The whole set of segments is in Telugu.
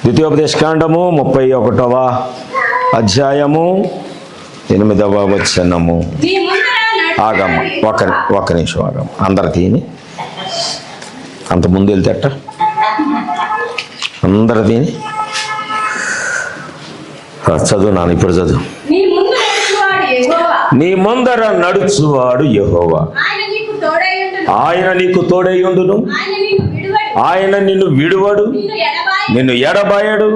ద్వితీయోపదేశకాండము 31వ అధ్యాయము 8వ వచనము. ఆగమ్మ, ఒక్క నిమిషం ఆగమ్మ. అందరు తీని, అంత ముందు వెళ్తే అట్ట అందరు తీని చదువు. నాన్న ఇప్పుడు చదువు. నీ ముందర నడుచువాడు యెహోవా, ఆయన నీకు తోడైయుండును, ఆయన నిన్ను విడువడు, నిన్ను ఎడబాయడు.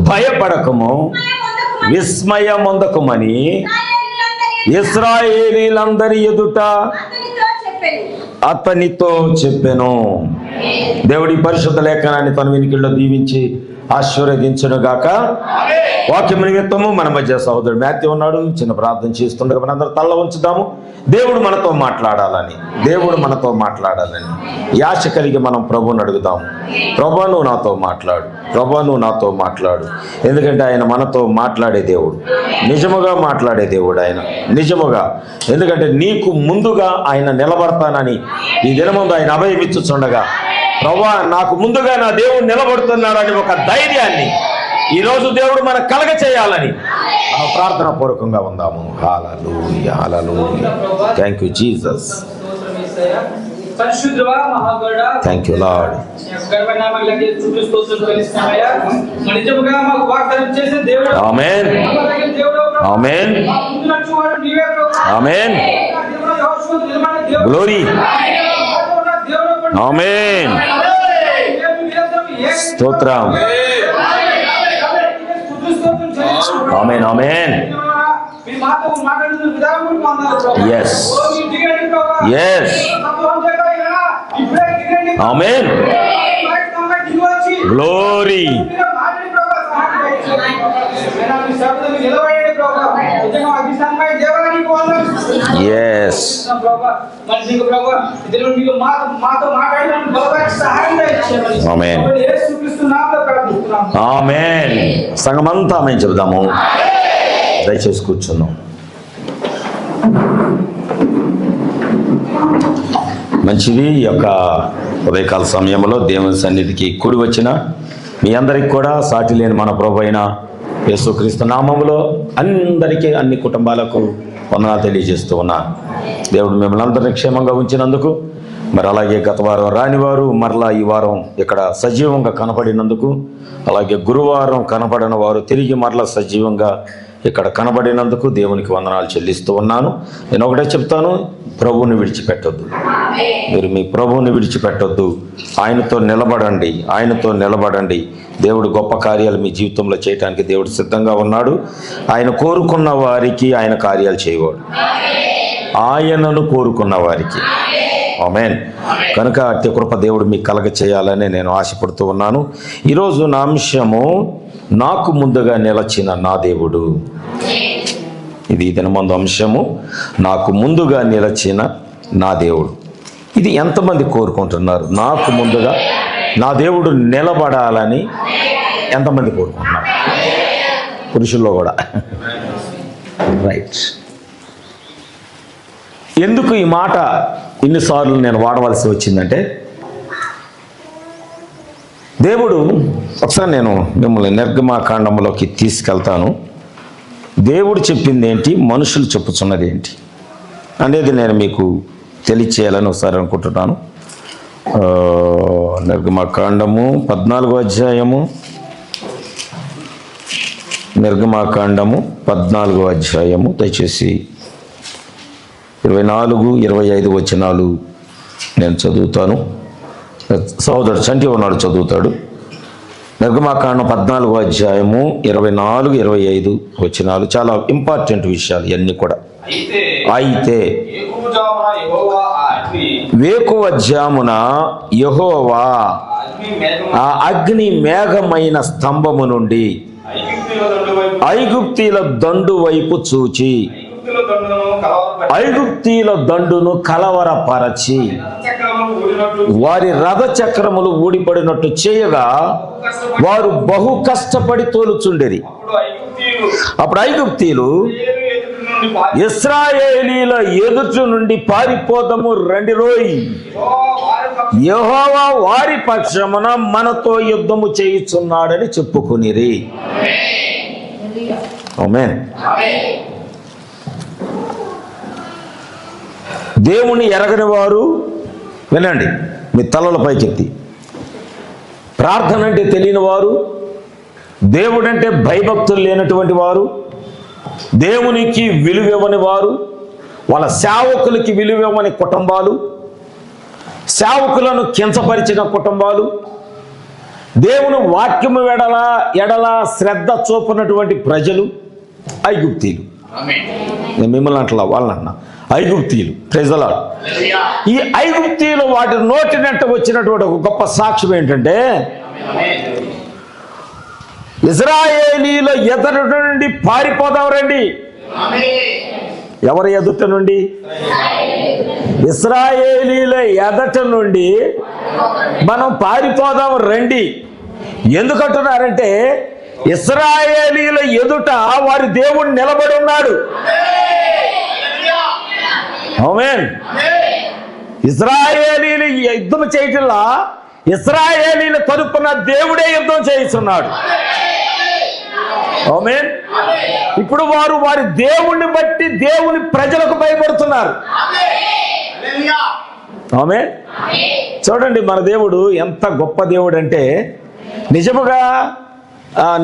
భయపడకము, విస్మయమొందకుమని ఇశ్రాయేలీలందరి ఎదుట అతనితో చెప్పెను. దేవుడి పరిశుద్ధ లేఖనాన్ని తన వినికిడిలో దీవించి ఆశీర్వదించును గాక. వాక్యం నిమిత్తము మన మధ్య సహోదరుడు మాథ్యూ ఉన్నాడు. చిన్న ప్రార్థన చేస్తుండగా మనందరూ తల్ల ఉంచుదాము. దేవుడు మనతో మాట్లాడాలని ఈ ఆశ కలిగి మనం ప్రభువుని అడుగుదాము. ప్రభా, నువ్వు నాతో మాట్లాడు, ప్రభా, నువ్వు నాతో మాట్లాడు. ఎందుకంటే ఆయన మనతో మాట్లాడే దేవుడు, నిజముగా మాట్లాడే దేవుడు ఆయన, నిజముగా. ఎందుకంటే నీకు ముందుగా ఆయన నిలబడతానని ఈ దినముందు ఆయన అభయమిచ్చుచుండగా, ప్రభా నాకు ముందుగా నా దేవుడు నిలబడుతున్నాడని ఒక ధైర్యాన్ని ఈరోజు దేవుడు మనకు కలగ చేయాలని మనం ప్రార్థన పూర్వకంగా ఉందాము. Hallelujah, hallelujah. Thank you Jesus. Thank you lord. Amen, amen, amen. Glory. Amen. స్తోత్రం. Amen, amen. yes, yes. Amen. Glory. yes. Amen, amen. సంగమంతా ఆమేన్ చెబుదాము. దయచేసి కూర్చుందాం. మంచిది. ఈ యొక్క ఉదయకాల సమయంలో దేవుని సన్నిధికి కూడి వచ్చిన మీ అందరికి కూడా సాటి లేని మన ప్రభు అయిన యేసుక్రీస్తు నామములో అందరికీ, అన్ని కుటుంబాలకు వందనాలు తెలియజేస్తూ ఉన్నా. దేవుడు మిమ్మల్ని అందరినీ క్షేమంగా ఉంచినందుకు, మరి అలాగే గత వారం రానివారు మరలా ఈ వారం ఇక్కడ సజీవంగా కనపడినందుకు, అలాగే గురువారం కనపడిన వారు తిరిగి మరలా సజీవంగా ఇక్కడ కనబడినందుకు దేవునికి వందనాలు చెల్లిస్తూ ఉన్నాను. నేను ఒకటే చెప్తాను, ప్రభువుని విడిచిపెట్టొద్దు. మీరు మీ ప్రభువుని విడిచిపెట్టొద్దు. ఆయనతో నిలబడండి, ఆయనతో నిలబడండి. దేవుడు గొప్ప కార్యాలు మీ జీవితంలో చేయడానికి దేవుడు సిద్ధంగా ఉన్నాడు. ఆయన కోరుకున్న వారికి ఆయన కార్యాలు చేయవాడు, ఆయనను కోరుకున్న వారికి. ఆమేన్. కనుక అట్టి కృప దేవుడు మీకు కలగ చేయాలని నేను ఆశపడుతూ ఉన్నాను. ఈరోజు నా అంశము, నాకు ముందుగా నిలచిన నా దేవుడు. ఇది దినమందు అంశము, నాకు ముందుగా నిలచిన నా దేవుడు. ఇది ఎంతమంది కోరుకుంటున్నారు? నాకు ముందుగా నా దేవుడు నిలబడాలని ఎంతమంది కోరుకుంటున్నారు? పురుషుల్లో కూడా. రైట్. ఎందుకు ఈ మాట ఇన్నిసార్లు నేను వాడవలసి వచ్చిందంటే, దేవుడు, ఒకసారి నేను మిమ్మల్ని నిర్గమాకాండంలోకి తీసుకెళ్తాను. దేవుడు చెప్పింది ఏంటి, మనుషులు చెప్పుచున్నది ఏంటి అనేది నేను మీకు తెలియచేయాలని ఒకసారి అనుకుంటున్నాను. నిర్గమాకాండము 14వ అధ్యాయము, నిర్గమాకాండము 14వ అధ్యాయము, దయచేసి 24, 25 వచనాలు నేను చదువుతాను. సహోదరుడు చంటి ఉన్నాడు, చదువుతాడు. నిర్గమాకాండం 14వ అధ్యాయము 24, 25 వచనాలు. చాలా ఇంపార్టెంట్ విషయాలు ఇవన్నీ కూడా. అయితే వేకువ జామున యెహోవా ఆ అగ్ని మేఘమైన స్తంభము నుండి ఐగుప్తీల దండు వైపు చూచి ఐగుప్తీల దండును కలవరపరచి వారి రథ చక్రములు ఊడిపడినట్టు చేయగా వారు బహు కష్టపడి తోలుచుండేది. అప్పుడు ఐగుప్తీలు ఇశ్రాయేలీల ఎదుట నుండి పారిపోదము రండి రోయ్, యెహోవా వారి పక్షమున మనతో యుద్ధము చేయుచున్నాడని చెప్పుకొనిరి. ఆమేన్. దేవుని ఎరగని వారు వినండి, మీ తలల పైకెత్తి. ప్రార్థన అంటే తెలియని వారు, దేవుడంటే భయభక్తులు లేనటువంటి వారు, దేవునికి విలువివ్వని వారు, వాళ్ళ సేవకులకి విలువివ్వని కుటుంబాలు, సేవకులను కించపరిచిన కుటుంబాలు, దేవుని వాక్యము ఎడల శ్రద్ధ చూపునటువంటి ప్రజలు ఐగుప్తీయులు. నేను మిమ్మల్ని అంటలా, వాళ్ళని అన్నా ఐగుప్తీయులు. Praise the lord. ఈ ఐగుప్తీయులు వాటి నోటినట్టు వచ్చినటువంటి ఒక గొప్ప సాక్ష్యం ఏంటంటే, ఇశ్రాయేలీల ఎదుట నుండి పారిపోదాం రండి. ఎవరి ఎదుట నుండి? ఇశ్రాయేలీల ఎదుట నుండి మనం పారిపోదాం రండి. ఎందుకంటున్నారంటే, ఇశ్రాయేలీల ఎదుట వారి దేవుడు నిలబడి ఉన్నాడు. ఆమేన్. ఇశ్రాయేలీలు యుద్ధం చేయటంలా ఇశ్రాయేలీల తరపున దేవుడే యుద్ధం చేయిస్తున్నాడు. ఆమేన్. ఇప్పుడు వారు వారి దేవుణ్ణి బట్టి దేవుని ప్రజలకు భయపడుతున్నారు. ఆమేన్. చూడండి, మన దేవుడు ఎంత గొప్ప దేవుడు అంటే, నిజముగా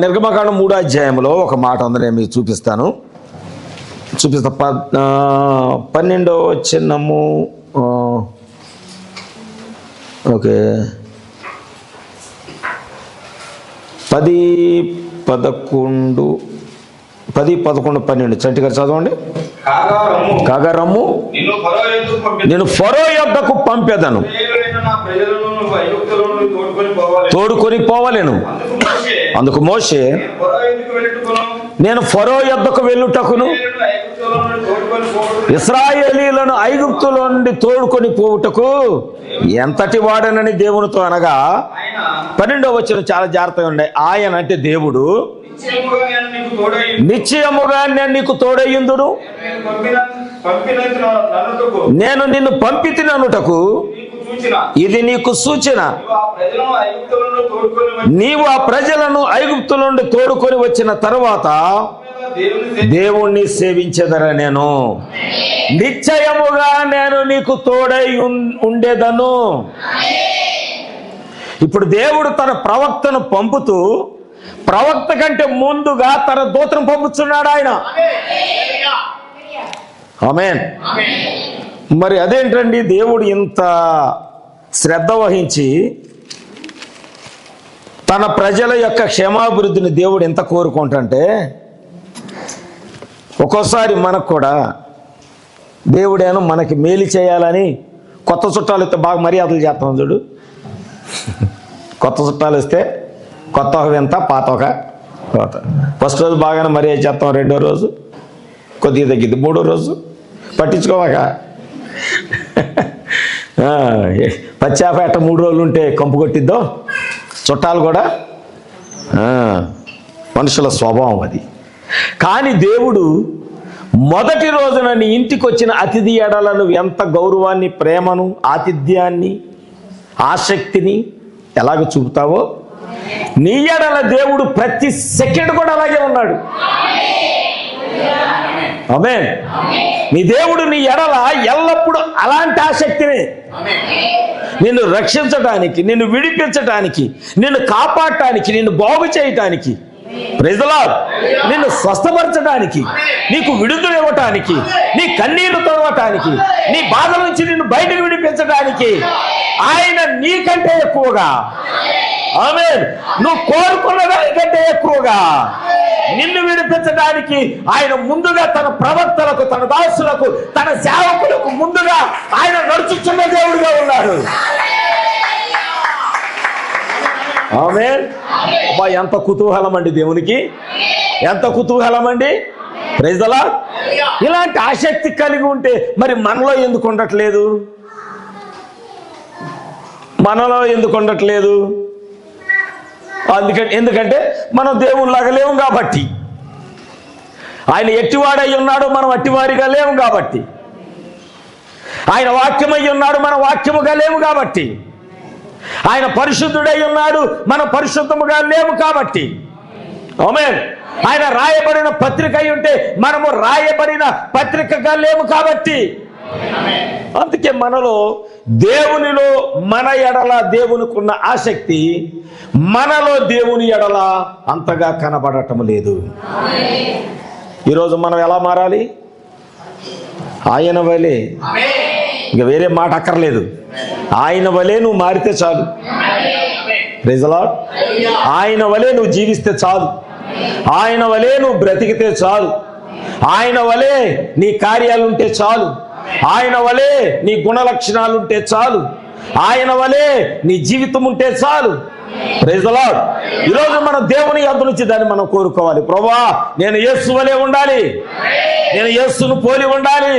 నిర్గమకాండం 3వ అధ్యాయంలో ఒక మాట ఉందని నేను మీకు చూపిస్తా. 12వ వచనము. ఓకే, 10, 11, 12 చంటి గారు చదవండి. కాగా రమ్ము, నేను ఫరో యొద్దకు పంపెదను, తోడుకొని పోవలేను. అందుకు మోషే, నేను ఫరో యొద్దకు వెళ్ళుటకును ఇశ్రాయేలీలను ఐగుప్తులో నుండి తోడుకొని పోవుటకు ఎంతటి వాడనని దేవునితో అనగా, 12వ వచనం చాలా జాగ్రత్తగా ఉండే. ఆయన అంటే దేవుడు, నిశ్చయముగా నేను నీకు తోడయ్యుందును, నేను నిన్ను పంపితిననుటకు ఇది నీకు సూచన. నీవు ఆ ప్రజలను ఐగుప్తుల నుండి తోడుకొని వచ్చిన తరువాత దేవుణ్ణి సేవించెదరా. నేను నిశ్చయముగా నేను నీకు తోడై ఉండేదను. ఇప్పుడు దేవుడు తన ప్రవక్తను పంపుతూ, ప్రవక్త కంటే ముందుగా తన దూతను పంపుతున్నాడు ఆయన. ఆమేన్. మరి అదేంటండి, దేవుడు ఇంత శ్రద్ధ వహించి తన ప్రజల యొక్క క్షేమాభివృద్ధిని దేవుడు ఎంత కోరుకుంటుంటే, ఒక్కోసారి మనకు కూడా దేవుడేమో మనకి మేలు చేయాలని కొత్త చుట్టాలు వస్తే బాగా మర్యాదలు చేస్తాం చూడు. కొత్త చుట్టాలు వస్తే కొత్త ఒక వింత, పాత ఒక కోత. ఫస్ట్ రోజు బాగానే మర్యాద చేస్తాం, 2వ రోజు కొద్దిగా తగ్గిద్ది, 3వ రోజు పట్టించుకోవాక. పచ్చాపేట 3 రోజులు ఉంటే కంపు కొట్టిద్దో చుట్టాలు కూడా. మనుషుల స్వభావం అది. కానీ దేవుడు మొదటి రోజున నీ ఇంటికి వచ్చిన అతిథి ఎడల నువ్వు ఎంత గౌరవాన్ని, ప్రేమను, ఆతిథ్యాన్ని, ఆసక్తిని ఎలాగ చూపుతావో, నీ ఎడల దేవుడు ప్రతి సెకండ్ కూడా అలాగే ఉన్నాడు. ఆమేన్. నీ దేవుడు నీ ఎడల ఎల్లప్పుడూ అలాంటి ఆసక్తిని, నిన్ను రక్షించడానికి, నిన్ను విడిపించడానికి, నిన్ను కాపాడటానికి, నిన్ను బాగు చేయటానికి, ప్రైజ్ ది లార్డ్, నిన్ను స్వస్థపరచడానికి, నీకు విడుదల ఇవ్వటానికి, నీ కన్నీరు తొడవటానికి, నీ బాధ నుంచి నిన్ను బయటకు విడిపించడానికి ఆయన నీకంటే ఎక్కువగా, ఆమేన్, నువ్వు కోరుకున్న దానికంటే ఎక్కువగా నిన్ను విడిపించడానికి ఆయన ముందుగా తన ప్రవక్తలకు, తన దాసులకు, తన సేవకులకు ముందుగా ఆయన నడుచుచున్న దేవుడిగా ఉన్నాడు. ఆమేన్. ఎంత కుతూహలం అండి దేవునికి, ఎంత కుతూహలం అండి. Praise the lord. ఇలాంటి ఆసక్తి కలిగి ఉంటే మరి మనలో ఎందుకు ఉండట్లేదు? మనలో ఎందుకు ఉండట్లేదు? ఎందుకంటే మనం దేవుళ్ళలాగా లేవు కాబట్టి. ఆయన ఎట్టివాడై ఉన్నాడు, మనం అట్టివారిగా లేము కాబట్టి. ఆయన వాక్యమై ఉన్నాడు, మన వాక్యముగా లేము కాబట్టి. ఆయన పరిశుద్ధుడై ఉన్నాడు, మనం పరిశుద్ధముగా లేము కాబట్టి. ఆమేన్. ఆయన రాయబడిన పత్రిక అయి ఉంటే మనము రాయబడిన పత్రికగా లేము కాబట్టి. అందుకే మనలో దేవునిలో మన ఎడల దేవునికున్న ఆసక్తి మనలో దేవుని ఎడల అంతగా కనబడటం లేదు. ఈరోజు మనం ఎలా మారాలి? ఆయన వలే, ఇక వేరే మాట అక్కర్లేదు. ఆయన వలే నువ్వు మారితే చాలు. Praise the lord. ఆయన వలే నువ్వు జీవిస్తే చాలు. ఆయన వలే నువ్వు బ్రతికితే చాలు. ఆయన వలే నీ కార్యాలుంటే చాలు. ఆయన వలే నీ గుణలక్షణాలుంటే చాలు. ఆయన వలే నీ జీవితం ఉంటే చాలు. Praise the lord. ఈరోజు మనం దేవుని యొద్ద నుంచి దాన్ని మనం కోరుకోవాలి. ప్రభువా, నేను యేసు వలే ఉండాలి, నేను యేసును పోలి ఉండాలి,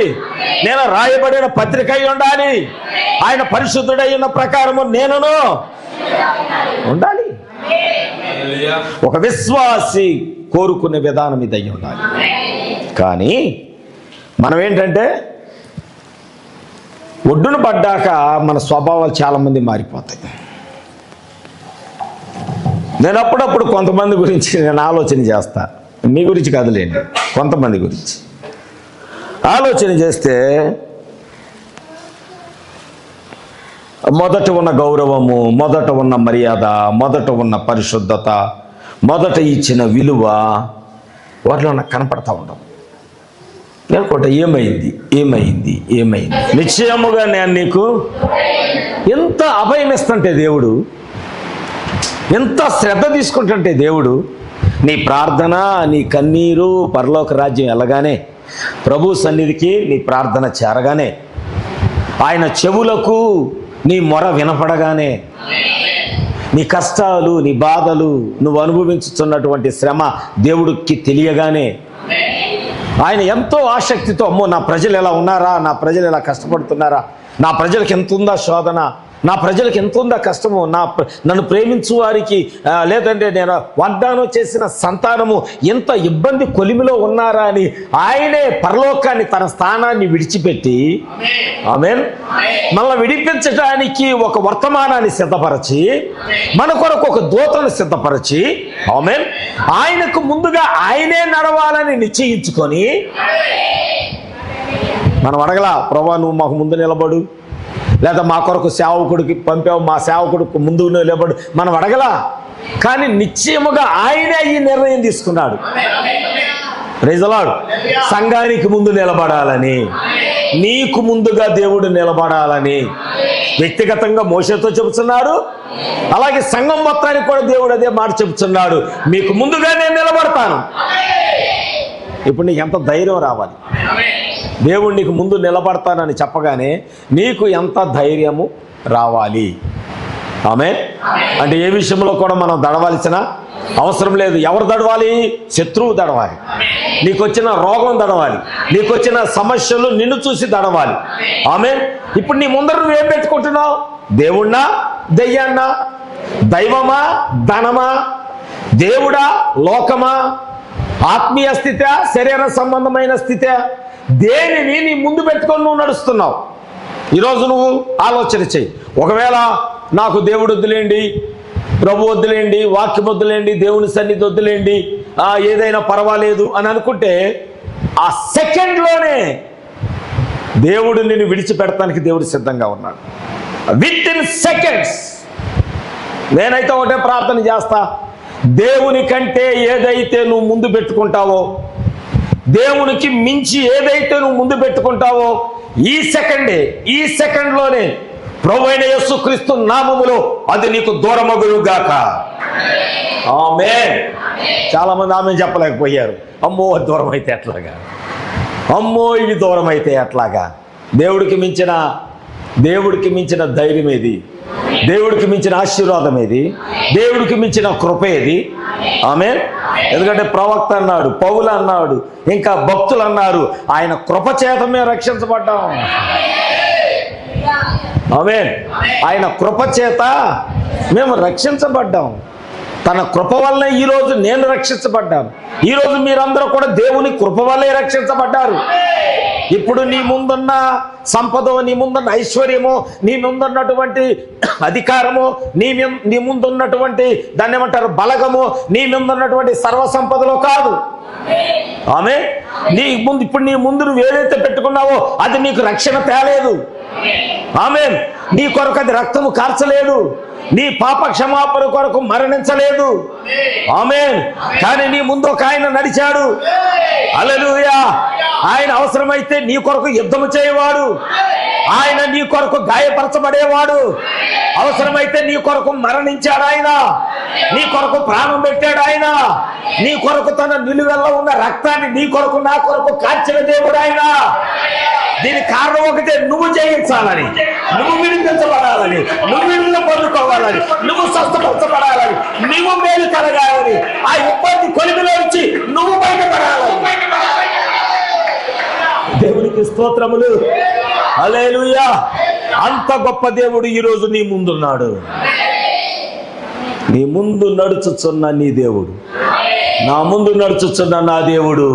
నేను రాయబడిన పత్రిక అయి ఉండాలి, ఆయన పరిశుద్ధుడై ఉన్న ప్రకారము నేనును ఉండాలి. ఒక విశ్వాసి కోరుకునే విధానం ఇది అయి ఉండాలి. కానీ మనం ఏంటంటే ఒడ్డున పడ్డాక మన స్వభావాలు చాలామంది మారిపోతాయి. నేను అప్పుడప్పుడు కొంతమంది గురించి నేను ఆలోచన చేస్తా. మీ గురించి కాదులేండి, కొంతమంది గురించి ఆలోచన చేస్తే మొదట ఉన్న గౌరవము, మొదట ఉన్న మర్యాద, మొదట ఉన్న పరిశుద్ధత, మొదట ఇచ్చిన విలువ వాటిలో నాకు కనపడతా ఉండవు. నేను ఏమైంది ఏమైంది ఏమైంది? నిశ్చయముగా నేను నీకు ఎంత అభయం ఇస్తుంటే దేవుడు, ఎంత శ్రద్ధ తీసుకుంటుంటే దేవుడు, నీ ప్రార్థన, నీ కన్నీరు పరలోక రాజ్యం వెళ్ళగానే, ప్రభు సన్నిధికి నీ ప్రార్థన చేరగానే, ఆయన చెవులకు నీ మొర వినపడగానే, నీ కష్టాలు, నీ బాధలు, నువ్వు అనుభవించుతున్నటువంటి శ్రమ దేవుడికి తెలియగానే, ఆయన ఎంతో ఆసక్తితో, అమ్మో నా ప్రజలు ఎలా ఉన్నారా, నా ప్రజలు ఎలా కష్టపడుతున్నారా, నా ప్రజలకు ఎంత ఉందా శోధన, నా ప్రజలకు ఎంత ఉందా కష్టము, నన్ను ప్రేమించు వారికి లేదంటే నేను వాగ్దానం చేసిన సంతానము ఎంత ఇబ్బంది కొలిమిలో ఉన్నారా అని ఆయనే పరలోకాన్ని, తన స్థానాన్ని విడిచిపెట్టి, ఆమేన్, మనల్ని విడిపించడానికి ఒక వర్తమానాన్ని సిద్ధపరచి, మన కొరకు ఒక దూతను సిద్ధపరచి, ఆమేన్, ఆయనకు ముందుగా ఆయనే నడవాలని నిశ్చయించుకొని, మనం అడగలా, ప్రభువా నువ్వు మాకు ముందు నిలబడు, లేదా మా కొరకు సేవకుడికి పంపావు, మా సేవకుడికి ముందు నిలబడు, మనం అడగలా. కానీ నిశ్చయముగా ఆయనే ఈ నిర్ణయం తీసుకున్నాడు. Praise the lord. సంఘానికి ముందు నిలబడాలని, నీకు ముందుగా దేవుడు నిలబడాలని వ్యక్తిగతంగా మోషేతో చెబుతున్నాడు. అలాగే సంఘం మొత్తానికి కూడా దేవుడు అదే మాట చెబుతున్నాడు, మీకు ముందుగా నేను నిలబడతాను. ఇప్పుడు నీకు ఎంత ధైర్యం రావాలి? దేవుడు నీకు ముందు నిలబడతానని చెప్పగానే నీకు ఎంత ధైర్యము రావాలి? ఆమేన్. అంటే ఏ విషయంలో కూడా మనం దడవాల్సిన అవసరం లేదు. ఎవరు దడవాలి? శత్రువు దడవాలి. నీకు వచ్చిన రోగం దడవాలి, నీకు వచ్చిన సమస్యలు నిన్ను చూసి దడవాలి. ఆమేన్. ఇప్పుడు నీ ముందర నువ్వేం పెట్టుకుంటున్నావు? దేవుణ్ణా, దెయ్యాన్నా, దైవమా, ధనమా, దేవుడా, లోకమా, ఆత్మీయ స్థితి, శరీర సంబంధమైన స్థితి, దేనిని నీ ముందు పెట్టుకొని నువ్వు నడుస్తున్నావు? ఈరోజు నువ్వు ఆలోచన చెయ్యి. ఒకవేళ నాకు దేవుడు వద్దులేండి, ప్రభు వద్దులేండి, వాక్యం వద్దులేండి, దేవుని సన్నిధి వద్దులేండి, ఏదైనా పర్వాలేదు అని అనుకుంటే, ఆ సెకండ్లోనే దేవుడు నిన్ను విడిచిపెడతానికి దేవుడు సిద్ధంగా ఉన్నాడు. With in seconds. నేనైతే ఒకటే ప్రార్థన చేస్తా, దేవుని కంటే ఏదైతే నువ్వు ముందు పెట్టుకుంటావో, దేవునికి మించి ఏదైతే నువ్వు ముందు పెట్టుకుంటావో, ఈ సెకండ్లోనే ప్రభువైన యేసుక్రీస్తు నామములో అది నీకు దూరమగునుగాక. ఆమేన్. చాలా మంది ఆమె చెప్పలేకపోయారు. అమ్మో అది దూరం అయితే ఎట్లాగా, అమ్మో ఇవి దూరం అయితే ఎట్లాగా. దేవుడికి మించిన ధైర్యం ఏది? దేవుడికి మించిన ఆశీర్వాదం ఏది? దేవుడికి మించిన కృప ఏది? ఆమేన్. ఎందుకంటే ప్రవక్త అన్నాడు, పౌలు అన్నాడు, ఇంకా భక్తులు అన్నారు, ఆయన కృప చేత మేము రక్షించబడ్డాం. ఆమేన్. ఆయన కృప చేత మేము రక్షించబడ్డాం. తన కృప వల్లనే ఈరోజు నేను రక్షించబడ్డాను. ఈరోజు మీరందరూ కూడా దేవుని కృప వల్లే రక్షించబడ్డారు. ఇప్పుడు నీ ముందున్న సంపదో, నీ ముందున్న ఐశ్వర్యమో, నీ ముందున్నటువంటి అధికారమో, నీ ముందున్నటువంటి దాన్ని ఏమంటారు బలగమో, నీ ముందున్నటువంటి సర్వసంపదలో కాదు. ఆమె ఇప్పుడు నీ ముందు నువ్వు ఏదైతే పెట్టుకున్నావో అది నీకు రక్షణ తేలేదు. ఆమె నీ కొరకు అది రక్తము కార్చలేదు, నీ పాప క్షమాపణ కొరకు మరణించలేదు. ఆమేన్. కానీ నీ ముందు ఒక ఆయన నడిచాడు. హల్లెలూయా. ఆయన అవసరమైతే నీ కొరకు యుద్ధము చేయవాడు. ఆయన నీ కొరకు గాయపరచబడేవాడు. అవసరమైతే నీ కొరకు మరణించాడు ఆయన. నీ కొరకు ప్రాణం పెట్టాడు ఆయన. నీ కొరకు తన నిలువెల్ల ఉన్న రక్తాన్ని నీ కొరకు నా కొరకు కార్చిన దేవుడు ఆయన. దీనికి కారణం ఒకటే, నువ్వు జయించాలని, నువ్వు విడిపించబడాలని, నువ్వు విడుదల పొందుకోవాలని, నువ్వు స్వస్థపరచబడాలని, నువ్వు మేలు కలగాలని, ఆ ఇబ్బంది కొలిమిలో నుంచి నువ్వు బయటపడాలని. దేవునికి స్తోత్రములు. హల్లెలూయా. అంత గొప్ప దేవుడు ఈరోజు నీ ముందున్నాడు. నీ ముందు నడుచుచున్న నీ దేవుడు, నా ముందు నడుచుచున్న నా దేవుడు,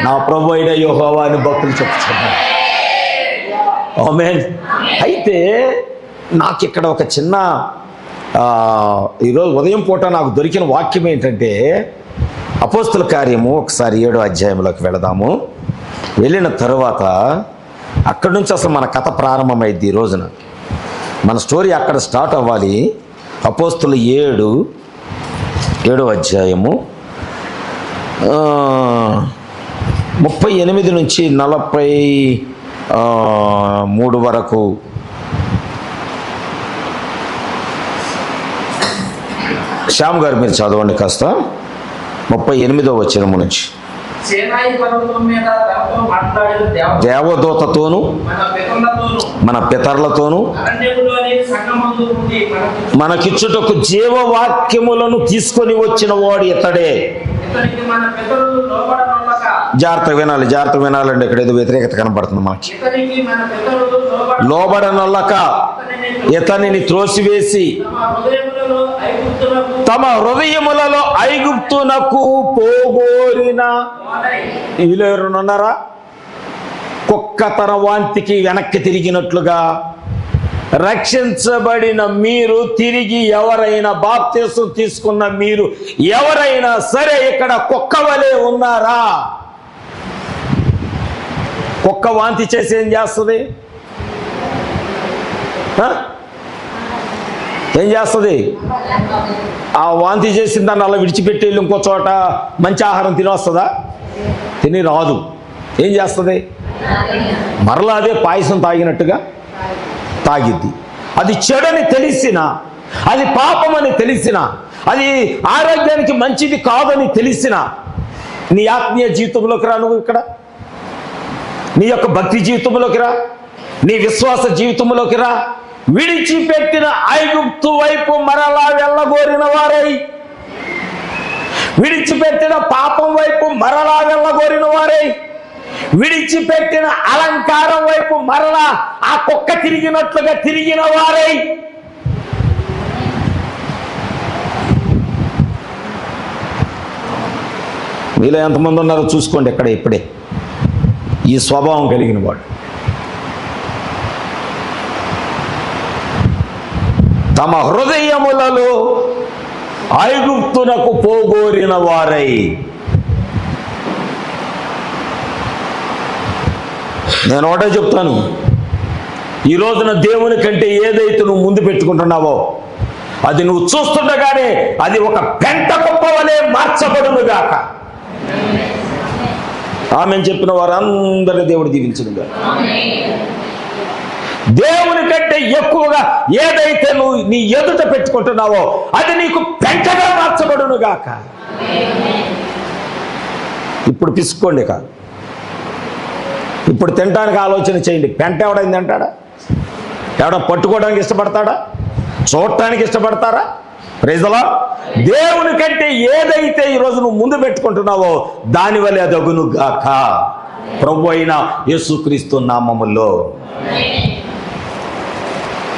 నా ప్రభు అయిన యెహోవా అని భక్తులు చెప్తున్నారు. ఆమేన్. అయితే నాకు ఇక్కడ ఒక చిన్న ఈరోజు ఉదయం పూట నాకు దొరికిన వాక్యం ఏంటంటే, అపోస్తుల కార్యము ఒకసారి 7వ అధ్యాయంలోకి వెళదాము. వెళ్ళిన తరువాత అక్కడి నుంచి అసలు మన కథ ప్రారంభమైంది. ఈ రోజున మన స్టోరీ అక్కడ స్టార్ట్ అవ్వాలి. అపోస్తులు 7వ అధ్యాయము 38 నుంచి 43 వరకు. శ్యామ్ గారు మీరు చదవండి కాస్త. 38వ వచనము నుంచి. దేవదూతతోను మన పితరులతోను మనకిచ్చుటకు జీవవాక్యములను తీసుకొని వచ్చిన వాడు ఇతడే. జాగ్రత్తగా వినాలండి. ఇక్కడ ఏదో వ్యతిరేకత కనబడుతుంది మనకి. లోబడనొల్లక ఇతనిని త్రోసివేసి తమ హృదయములలో ఐగుప్తునకు పోగోరిన. వీళ్ళు ఎవరున్నారా? కుక్క తన వాంతికి వెనక్కి తిరిగినట్లుగా రక్షించబడిన మీరు తిరిగి ఎవరైనా, బాప్తిసం తీసుకున్న మీరు ఎవరైనా సరే ఇక్కడ కుక్క వలె ఉన్నారా? కుక్క వాంతి చేసి ఏం చేస్తుంది? ఏం చేస్తుంది? ఆ వాంతి చేసిన దాన్ని అలా విడిచిపెట్టి వెళ్ళి ఇంకో చోట మంచి ఆహారం తినొస్తుందా? తిని రాదు. ఏం చేస్తుంది? మరలా అదే పాయసం తాగినట్టుగా తాగిద్ది. అది చెడని తెలిసినా, అది పాపమని తెలిసినా, అది ఆరోగ్యానికి మంచిది కాదని తెలిసినా, నీ ఆత్మీయ జీవితంలోకి రా. నువ్వు ఇక్కడ నీ యొక్క భక్తి జీవితంలోకి రా, నీ విశ్వాస జీవితంలోకి రా. విడిచిపెట్టిన ఐగుప్తు వైపు మరలా వెళ్ళగోరిన వారై, విడిచిపెట్టిన పాపం వైపు మరలా వెళ్ళగోరిన వారై, విడిచిపెట్టిన అలంకారం వైపు మరలా ఆ కుక్క తిరిగినట్లుగా తిరిగిన వారై, మీలో ఎంతమంది ఉన్నారో చూసుకోండి. ఎక్కడ ఇప్పుడే ఈ స్వభావం కలిగిన వాడు. తమ హృదయములలో ఐగుప్తునకు పోగోరిన వారై. నేను ఒకటే చెప్తాను, ఈ రోజున దేవుని కంటే ఏదైతే నువ్వు ముందు పెట్టుకుంటున్నావో అది నువ్వు చూస్తుండగానే అది ఒక పెంట కుప్ప వలె మార్చబడునుగాక. ఆమె చెప్పిన వారందరి దేవుడు దీవించునుగా. దేవుని కంటే ఎక్కువగా ఏదైతే నువ్వు నీ ఎదుట పెట్టుకుంటున్నావో అది నీకు పెంటగా మార్చబడునుగాక. ఇప్పుడు పిసుకోండి కాదు, ఇప్పుడు తినడానికి ఆలోచన చేయండి. పెంట ఎవడైంది అంటాడా? ఎవడ పట్టుకోవడానికి ఇష్టపడతాడా? చూడటానికి ఇష్టపడతారా? ప్రైజలా. దేవుని కంటే ఏదైతే ఈరోజు నువ్వు ముందు పెట్టుకుంటున్నావో దానివల్ల అదగునుగాక ప్రభు అయిన యేసుక్రీస్తు నామములో.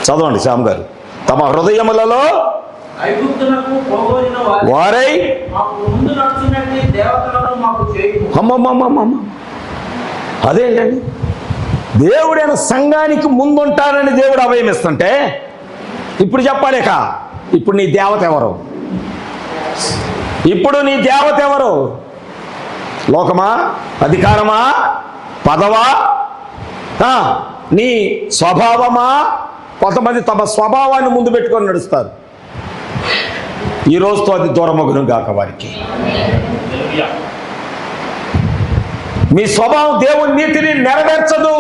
చదవండి శ్యామ్ గారు. తమ హృదయములలో వారై అమ్మమ్మమ్మమ్మ, అదేంటండి దేవుడైన సంఘానికి ముందుంటానని దేవుడు అభయం ఇస్తుంటే ఇప్పుడు చెప్పలేక ఇప్పుడు నీ దేవత ఎవరు? ఇప్పుడు నీ దేవత ఎవరు? లోకమా, అధికారమా, పదవా, నీ స్వభావమా? కొంతమంది తమ స్వభావాన్ని ముందు పెట్టుకొని నడుస్తారు. ఈ రోజుతో అది దూరమగును గాక వారికి. మీ స్వభావం దేవుని నీతిని నెరవేర్చదు.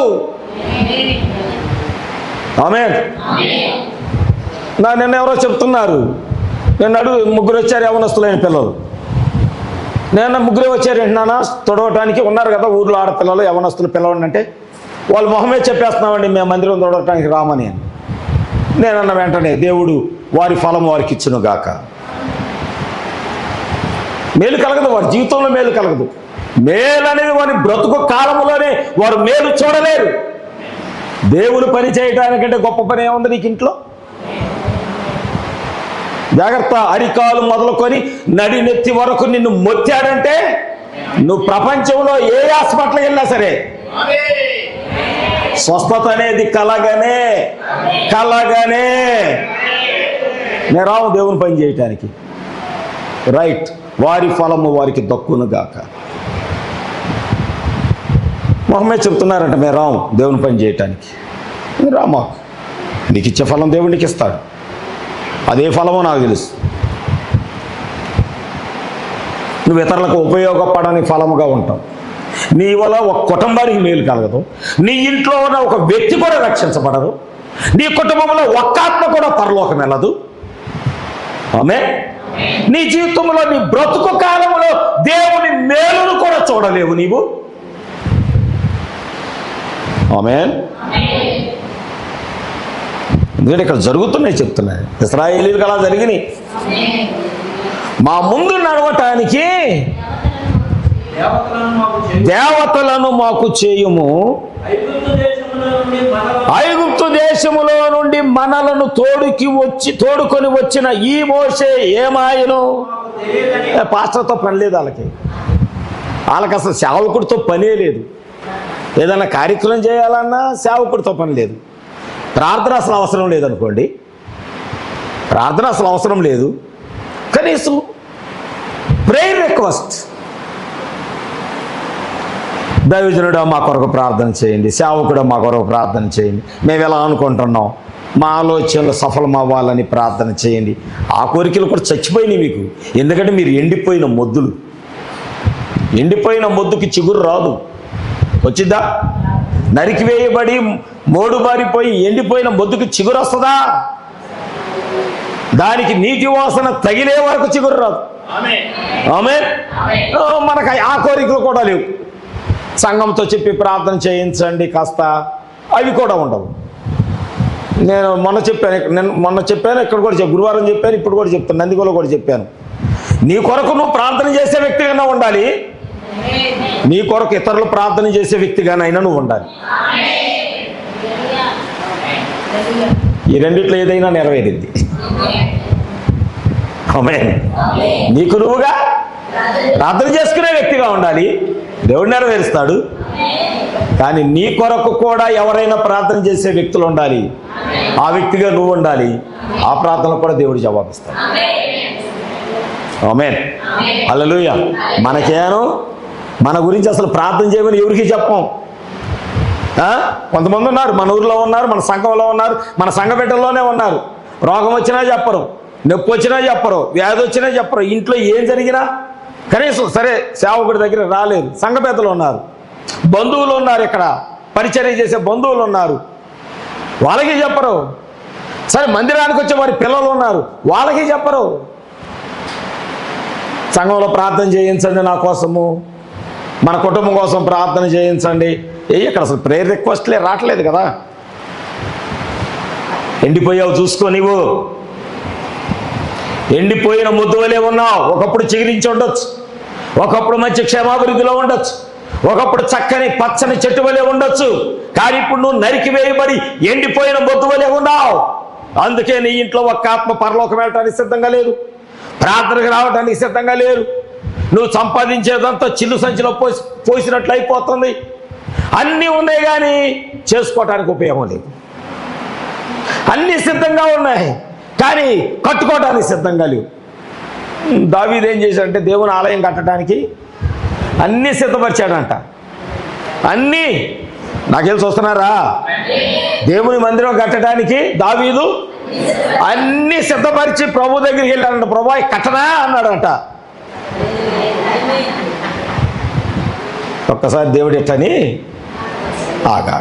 ఆమేన్. నిన్న ఎవరో చెప్తున్నారు, నిన్న ముగ్గురు వచ్చారు యవనస్తులైన పిల్లలు. నేను ముగ్గురే వచ్చారు ఏంటన్నా తొడవటానికి, ఉన్నారు కదా ఊర్లో ఆడపిల్లలు యవనస్తులు పిల్లలు అంటే వాళ్ళు మొహమే చెప్పేస్తున్నామండి మేము మందిరం తొడవటానికి రామని అని. నేనన్న వెంటనే దేవుడు వారి ఫలం వారికి ఇచ్చును గాక. మేలు కలగదు, వారి జీవితంలో మేలు కలగదు. మేలు అనేది వారి బ్రతుకు కాలంలోనే వారు మేలు చూడలేరు. దేవుని పని చేయడానికంటే గొప్ప పని ఏముంది నీకు ఇంట్లో? జాగ్రత్త. అరికాలు మొదలుకొని నడినెత్తి వరకు నిన్ను మొత్తాడంటే నువ్వు ప్రపంచంలో ఏ హాస్పిటల్కి వెళ్ళినా సరే స్వస్థత అనేది కలగనే. నేను రావు దేవుని పని చేయటానికి. రైట్. వారి ఫలము వారికి దక్కును గాక. మొహమే చెప్తున్నారంట మేము రాము దేవుని పని చేయటానికి. రామా, నీకు ఇచ్చే ఫలం దేవుడికి ఇస్తాడు. అదే ఫలమో నాకు తెలుసు. నువ్వు ఇతరులకు ఉపయోగపడని ఫలముగా ఉంటావు. నీ వల్ల ఒక కుటుంబానికి మేలు కలగదు. నీ ఇంట్లో ఉన్న ఒక వ్యక్తి కూడా రక్షించబడరు. నీ కుటుంబంలో ఒక్క ఆత్మ కూడా పరలోకం వెళ్ళదు. ఆమేన్. నీ జీవితంలో నీ బ్రతుకు కాలంలో దేవుని మేలును కూడా చూడలేవు నీవు. ఆమేన్. ఎందుకంటే ఇక్కడ జరుగుతున్నాయి చెప్తున్నాయి. ఇశ్రాయేలీయులకు అలా జరిగినాయి. మా ముందు నడవటానికి దేవతలను మాకు చేయుము. ఐగుప్తు దేశములో నుండి మనలను తోడుకొని వచ్చిన ఈ మోషే ఏమాయను? పాస్టర్తో పని లేదు వాళ్ళకి అసలు సేవకుడితో పనే లేదు. ఏదైనా కార్యక్రమం చేయాలన్నా సేవకుడితో పని లేదు. ప్రార్థన అసలు అవసరం లేదనుకోండి, ప్రార్థన అసలు అవసరం లేదు. కనీసం ప్రేయర్ రిక్వెస్ట్, దైవజనుడా మా కొరకు ప్రార్థన చేయండి, సేవకుడా మా కొరకు ప్రార్థన చేయండి, మేము ఎలా అనుకుంటున్నాం, మా ఆలోచనలు సఫలం అవ్వాలని ప్రార్థన చేయండి. ఆ కోరికలు కూడా చచ్చిపోయినాయి మీకు. ఎందుకంటే మీరు ఎండిపోయిన మొద్దులు. ఎండిపోయిన మొద్దుకి చిగురు రాదు. వచ్చిద్దా? నరికివేయబడి మోడుబారిపోయి ఎండిపోయిన మొద్దుకి చిగురు వస్తుందా? దానికి నీటి వాసన తగిలే వరకు చిగురు రాదు. ఆమేన్. మనకు ఆ కోరికలు కూడా లేవు. సంఘంతో చెప్పి ప్రార్థన చేయించండి కాస్త, అవి కూడా ఉండవు. నేను మొన్న చెప్పాను ఇక్కడ కూడా గురువారం చెప్పాను, ఇప్పుడు కూడా చెప్తాను, నందిగోలో కూడా చెప్పాను. నీ కొరకు నువ్వు ప్రార్థన చేసే వ్యక్తిగానే ఉండాలి. నీ కొరకు ఇతరులు ప్రార్థన చేసే వ్యక్తిగానైనా నువ్వు ఉండాలి. ఈ రెండిట్లో ఏదైనా నెరవేరింది. ఆమేన్. నీకు నువ్వుగా ప్రార్థన చేసుకునే వ్యక్తిగా ఉండాలి, దేవుడు నెరవేరుస్తాడు. కానీ నీ కొరకు కూడా ఎవరైనా ప్రార్థన చేసే వ్యక్తులు ఉండాలి. ఆ వ్యక్తిగా నువ్వు ఉండాలి. ఆ ప్రార్థనకు కూడా దేవుడు జవాబిస్తాడు. ఆమేన్. హల్లెలూయా. మనకేను మన గురించి అసలు ప్రార్థన చేయమని ఎవరికి చెప్పం. కొంతమంది ఉన్నారు, మన ఊరిలో ఉన్నారు, మన సంఘంలో ఉన్నారు, మన సంఘ బిడ్డల్లోనే ఉన్నారు. రోగం వచ్చినా చెప్పరు, నొప్పి వచ్చినా చెప్పరు, వ్యాధి వచ్చినా చెప్పరు. ఇంట్లో ఏం జరిగినా కనీసం సరే సేవకుడి దగ్గర రాలేదు. సంఘ పెద్దలు ఉన్నారు, బంధువులు ఉన్నారు, ఇక్కడ పరిచర్య చేసే బంధువులు ఉన్నారు, వాళ్ళకి చెప్పరు. సరే మందిరానికి వచ్చే వారి పిల్లలు ఉన్నారు, వాళ్ళకి చెప్పరు. సంఘంలో ప్రార్థన చేయించండి, నా కోసము, మన కుటుంబం కోసం ప్రార్థన చేయించండి. ఇక్కడ అసలు ప్రేయర్ రిక్వెస్ట్లే రావట్లేదు కదా. ఎండిపోయావు చూసుకో. నీవు ఎండిపోయిన ముద్దు వలె ఉన్నావు. ఒకప్పుడు చిగురించి ఉండొచ్చు, ఒకప్పుడు మంచి క్షేమాభివృద్ధిలో ఉండొచ్చు, ఒకప్పుడు చక్కని పచ్చని చెట్టు వలె ఉండొచ్చు. కానీ ఇప్పుడు నువ్వు నరికి వేయబడి ఎండిపోయిన ముద్దు వలె ఉన్నావు. అందుకే నీ ఇంట్లో ఒక్క ఆత్మ పరలోకం వెళ్ళటానికి సిద్ధంగా లేదు, ప్రార్థనకు రావడానికి సిద్ధంగా లేరు. నువ్వు సంపాదించేదంతా చిల్లు సంచిలో పోసినట్లు అయిపోతుంది. అన్నీ ఉన్నాయి కానీ చేసుకోవటానికి ఉపయోగం లేదు. అన్నీ సిద్ధంగా ఉన్నాయి కానీ కట్టుకోవడానికి సిద్ధంగా లేవు. దావీదు ఏం చేశాడంటే దేవుని ఆలయం కట్టడానికి అన్నీ సిద్ధపరిచాడంట. అన్నీ నాకేం చూస్తున్నారా? దేవుని మందిరం కట్టడానికి దావీదు అన్నీ సిద్ధపరిచి ప్రభు దగ్గరికి వెళ్ళాడంట. ప్రభు కట్టనా అన్నాడంట. ఒక్కసారి దేవుడు ఎట్టని ఆగా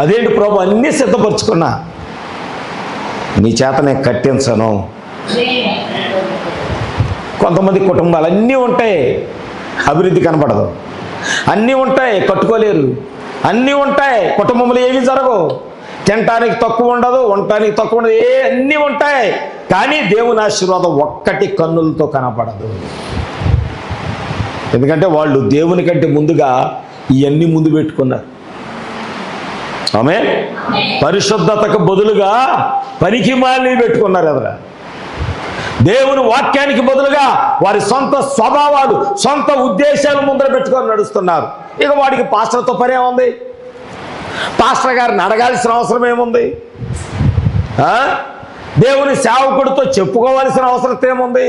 అదేంటి ప్రభు అన్నీ సిద్ధపరచుకున్నా, నీ చేతనే కట్టించను. కొంతమంది కుటుంబాలు అన్నీ ఉంటాయి, అభివృద్ధి కనపడదు. అన్నీ ఉంటాయి, కట్టుకోలేరు. అన్నీ ఉంటాయి, కుటుంబంలో ఏమీ జరగవు. తినటానికి తక్కువ ఉండదు, ఉండటానికి తక్కువ ఉండదు, అన్నీ ఉంటాయి కానీ దేవుని ఆశీర్వాదం ఒక్కటి కన్నులతో కనపడదు. ఎందుకంటే వాళ్ళు దేవుని కంటే ముందుగా ఇవన్నీ ముందు పెట్టుకున్నారు. ఆమె పరిశుద్ధతకు బదులుగా పనికి మాలిని పెట్టుకున్నారు ఎదురా. దేవుని వాక్యానికి బదులుగా వారి సొంత స్వభావాలు, సొంత ఉద్దేశాలు ముందర పెట్టుకొని నడుస్తున్నారు. ఇక వాడికి పాస్టర్తో పని ఏముంది? పాస్టర్ గారిని అడగాల్సిన అవసరం ఏముంది? దేవుని సేవకుడితో చెప్పుకోవాల్సిన అవసరం ఏముంది?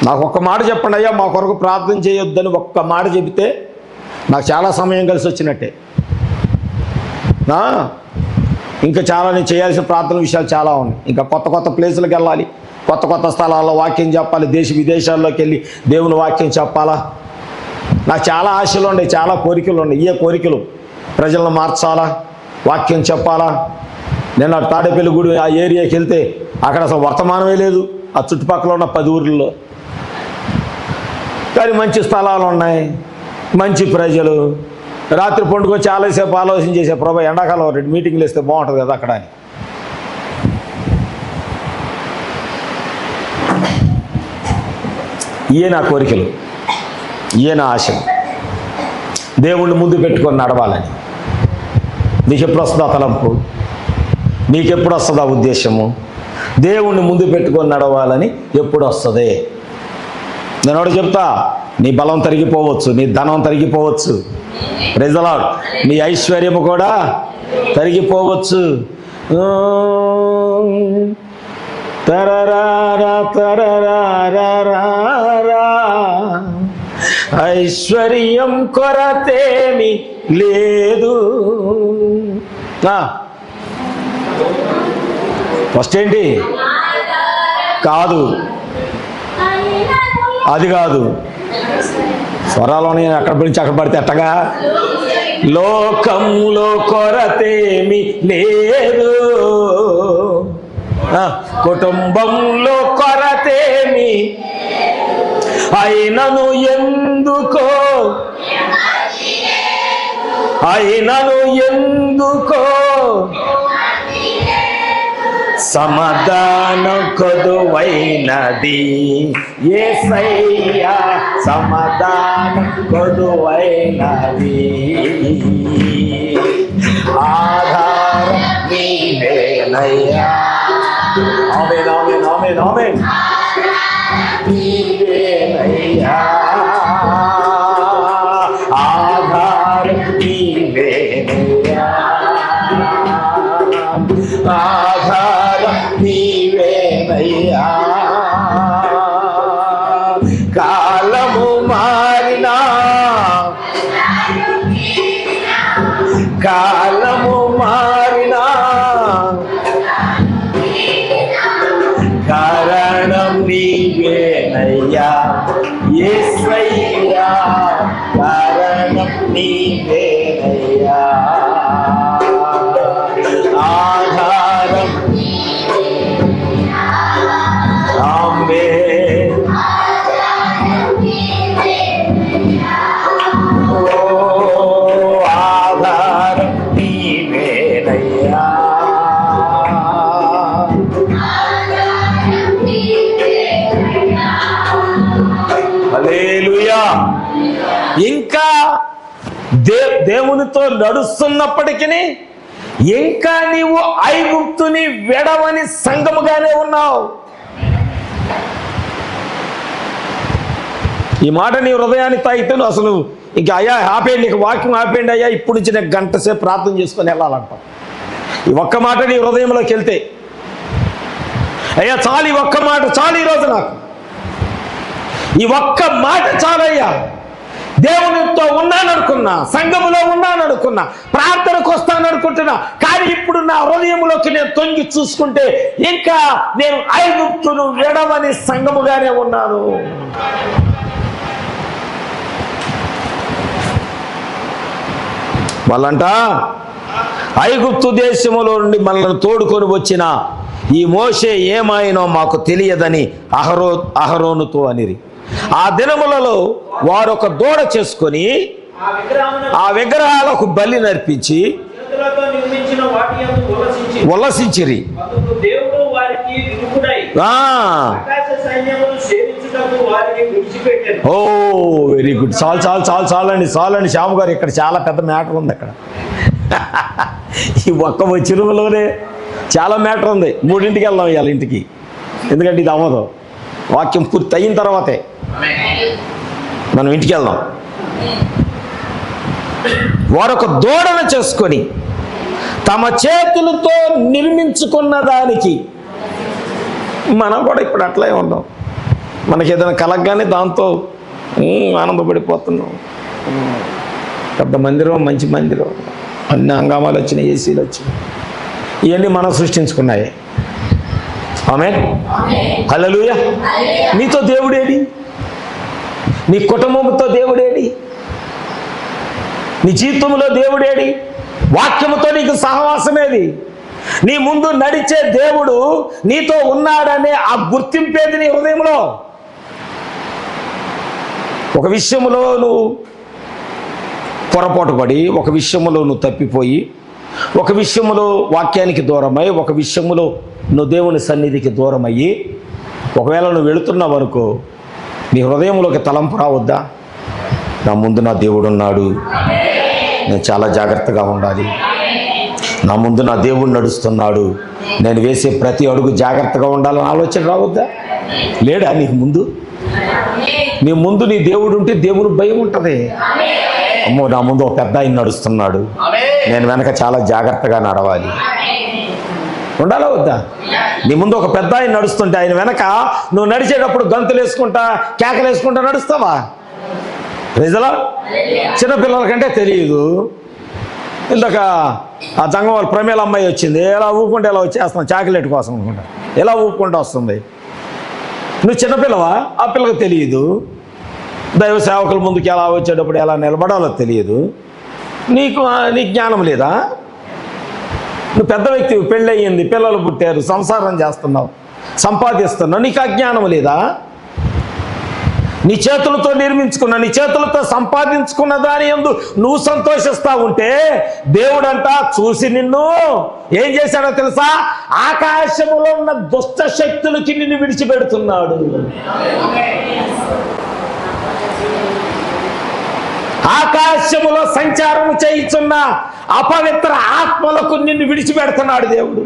నాకు ఒక్క మాట చెప్పండి అయ్యా, మా కొరకు ప్రార్థన చేయొద్దని ఒక్క మాట చెబితే నాకు చాలా సమయం కలిసి వచ్చినట్టే. ఇంకా చాలా నేను చేయాల్సిన ప్రార్థన విషయాలు చాలా ఉన్నాయి. ఇంకా కొత్త కొత్త ప్లేసులకు వెళ్ళాలి, కొత్త కొత్త స్థలాల్లో వాక్యం చెప్పాలి, దేశ విదేశాల్లోకి వెళ్ళి దేవుని వాక్యం చెప్పాలా. నాకు చాలా ఆశలు ఉన్నాయి, చాలా కోరికలు ఉన్నాయి. ఏ కోరికలు? ప్రజలను మార్చాలా, వాక్యం చెప్పాలా. నేను తాడేపల్లి గుడి ఆ ఏరియాకి వెళ్తే అక్కడ అసలు వర్తమానమే లేదు, ఆ చుట్టుపక్కల ఉన్న 10 ఊర్లలో. కానీ మంచి స్థలాలు ఉన్నాయి, మంచి ప్రజలు. రాత్రి పండుగ చాలాసేపు ఆలోచన చేసే ప్రభా ఎండాకాలం 2 మీటింగ్లు వేస్తే బాగుంటుంది కదా అక్కడ అని. ఇయే నా కోరికలు, ఇయే నా ఆశలు. దేవుణ్ణి ముందు పెట్టుకొని నడవాలని. నీకు ఎప్పుడు వస్తుందా తలంపు? నీకెప్పుడు వస్తుందా ఉద్దేశము? దేవుణ్ణి ముందు పెట్టుకొని నడవాలని ఎప్పుడు వస్తుంది? నేను ఒకటి చెప్తా, నీ బలం తరిగిపోవచ్చు, నీ ధనం తరిగిపోవచ్చు, ప్రైజ్ ది లార్డ్, నీ ఐశ్వర్యము కూడా తరిగిపోవచ్చు. తరరారా తరరారా ఐశ్వర్యం కొరతేమి లేదు. ఫస్ట్ ఏంటి? కాదు, అది కాదు. స్వరాలోనే అక్కడ నుంచి అక్కడ పడితే ఎట్టగా? లోకంలో కొరతేమి లేదు, కుటుంబంలో కొరతేమి, అయినను ఎందుకో, అయినను ఎందుకో సమాధానం కొదువైనది యేసయ్యా, సమాధానం కొదువైనది. ఆధారం నీవేనయ్యా. ఆమేన్ ఆమేన్ ఆమేన్ ఆమేన్. నీవేనయ్యా, ఆధారం నీవేనయ్యా, ఆధారం నీవేనయ్యా. కాలము మారినా, కాలము మారినా కారణం నీవేనయ్యా యేసయ్యా, కారణం నీవేనయ్యా. ఆధారం ఆమేన్. ఓ ఆధారం నీవేనయ్యా. హల్లెలూయా. ఇంకా దేవునితో నడుస్తున్నప్పటికీ ఇంకా నీవు ఐగుప్తుని వెడవని సంఘముగానే ఉన్నావు. ఈ మాట నీ హృదయాన్ని తాగితే అసలు ఇంక అయ్యా ఆపేయండి, నీకు వాక్యం ఆపేయండి అయ్యా, ఇప్పుడు నుంచి నేను గంట సేపు ప్రార్థన చేసుకొని వెళ్ళాలంటాం. ఈ ఒక్క మాట నీ హృదయంలోకి వెళ్తే, అయ్యా చాలు, ఈ ఒక్క మాట చాలు, ఈరోజు నాకు ఈ ఒక్క మాట చాలయ్యా, దేవునితో ఉన్నాననుకున్నా, సంఘములో ఉన్నాననుకున్నా, ప్రార్థనకు వస్తాననుకుంటున్నా, కానీ ఇప్పుడు నా హృదయంలోకి నేను తొంగి చూసుకుంటే ఇంకా నేను ఐగుప్తును విడవని సంఘముగానే ఉన్నాను. వాళ్ళంట ఐగుప్తు దేశములో నుండి మనల్ని తోడుకొని వచ్చిన ఈ మోషే ఏమాయినో మాకు తెలియదని అహరోనుతో అనిరి. ఆ దినములలో వారు ఒక దూడ చేసుకొని ఆ విగ్రహాలకు బలి నర్పించి ఉల్లసించిరి. ఓ వెరీ గుడ్. చాలు చాలు చాలు చాలండి, చాలండి శ్యామ్ గారు, ఇక్కడ చాలా పెద్ద మ్యాటర్ ఉంది. అక్కడ ఈ ఒక్క చిరుమలోనే చాలా మ్యాటర్ ఉంది. 3ంటికి వెళ్దాం ఇవాళ ఇంటికి, ఎందుకంటే ఇది అవ్వదు, వాక్యం పూర్తి అయిన తర్వాతే మనం ఇంటికి వెళ్దాం. వారొక దూడను చేసుకొని తమ చేతులతో నిర్మించుకున్న దానికి, మనం కూడా ఇప్పుడు అట్లే ఉన్నాం. మనకి ఏదైనా కలగగానే దాంతో ఆనందపడిపోతున్నాం. పెద్ద మందిరం, మంచి మందిరం, అన్ని హంగామాలు వచ్చినాయి, ఏసీలు వచ్చినాయి, ఇవన్నీ మనం సృష్టించుకున్నాయి. ఆమేన్, హల్లెలూయా. నీతో దేవుడేడి? నీ కుటుంబంతో దేవుడేడి? నీ జీవితంలో దేవుడేడి? వాక్యముతో నీకు సహవాసమేది? నీ ముందు నడిచే దేవుడు నీతో ఉన్నాడనే ఆ గుర్తింపేది నీ హృదయంలో. ఒక విషయంలో నువ్వు పొరపాటు పడి, ఒక విషయంలో నువ్వు తప్పిపోయి, ఒక విషయంలో వాక్యానికి దూరమై, ఒక విషయంలో నువ్వు దేవుని సన్నిధికి దూరమయ్యి ఒకవేళ నువ్వు వెళుతున్నావు అనుకో, నీ హృదయంలోకి తలంపు రావద్దా? నా ముందు నా దేవుడు ఉన్నాడు, నేను చాలా జాగ్రత్తగా ఉండాలి, నా ముందు నా దేవుడు నడుస్తున్నాడు, నేను వేసే ప్రతి అడుగు జాగ్రత్తగా ఉండాలని ఆలోచన రావద్దా? లేడా నీకు ముందు? నీ ముందు నీ దేవుడు ఉంటే దేవుని భయం ఉంటుంది. అమ్మో, నా ముందు ఒక పెద్ద ఆయన నడుస్తున్నాడు, నేను వెనక చాలా జాగ్రత్తగా నడవాలి. ఉండాలా వద్దా? నీ ముందు ఒక పెద్ద ఆయన నడుస్తుంటే ఆయన వెనక నువ్వు నడిచేటప్పుడు గంతులు వేసుకుంటా, కేకలు వేసుకుంటా నడుస్తావా? రిజలా చిన్నపిల్లల కంటే తెలియదు. ఇందాక ఆ జంగం వాళ్ళ ప్రమేల అమ్మాయి వచ్చింది, ఎలా ఊపుకుంటే ఎలా వచ్చేస్తున్నావు చాక్లెట్ కోసం అనుకుంటా, ఎలా ఊపుకుంటూ వస్తుంది. నువ్వు చిన్నపిల్లవా? ఆ పిల్లకి తెలియదు. దైవ సేవకుల ముందుకు ఎలా వచ్చేటప్పుడు ఎలా నిలబడాలో తెలియదు. నీ జ్ఞానం లేదా? నువ్వు పెద్ద వ్యక్తివి, పెళ్ళి అయ్యింది, పిల్లలు పుట్టారు, సంసారం చేస్తున్నావు, సంపాదిస్తున్నావు, నీకు అజ్ఞానం లేదా? నీ చేతులతో నిర్మించుకున్న, నీ చేతులతో సంపాదించుకున్న దాని యందు నువ్వు సంతోషిస్తా ఉంటే దేవుడంట చూసి నిన్ను ఏం చేశాడో తెలుసా? ఆకాశములో ఉన్న దుష్ట శక్తులకి నిన్ను విడిచిపెడుతున్నాడు. ఆకాశములో సంచారం చేయుచున్న అపవిత్ర ఆత్మలకు నిన్ను విడిచిపెడుతున్నాడు దేవుడు.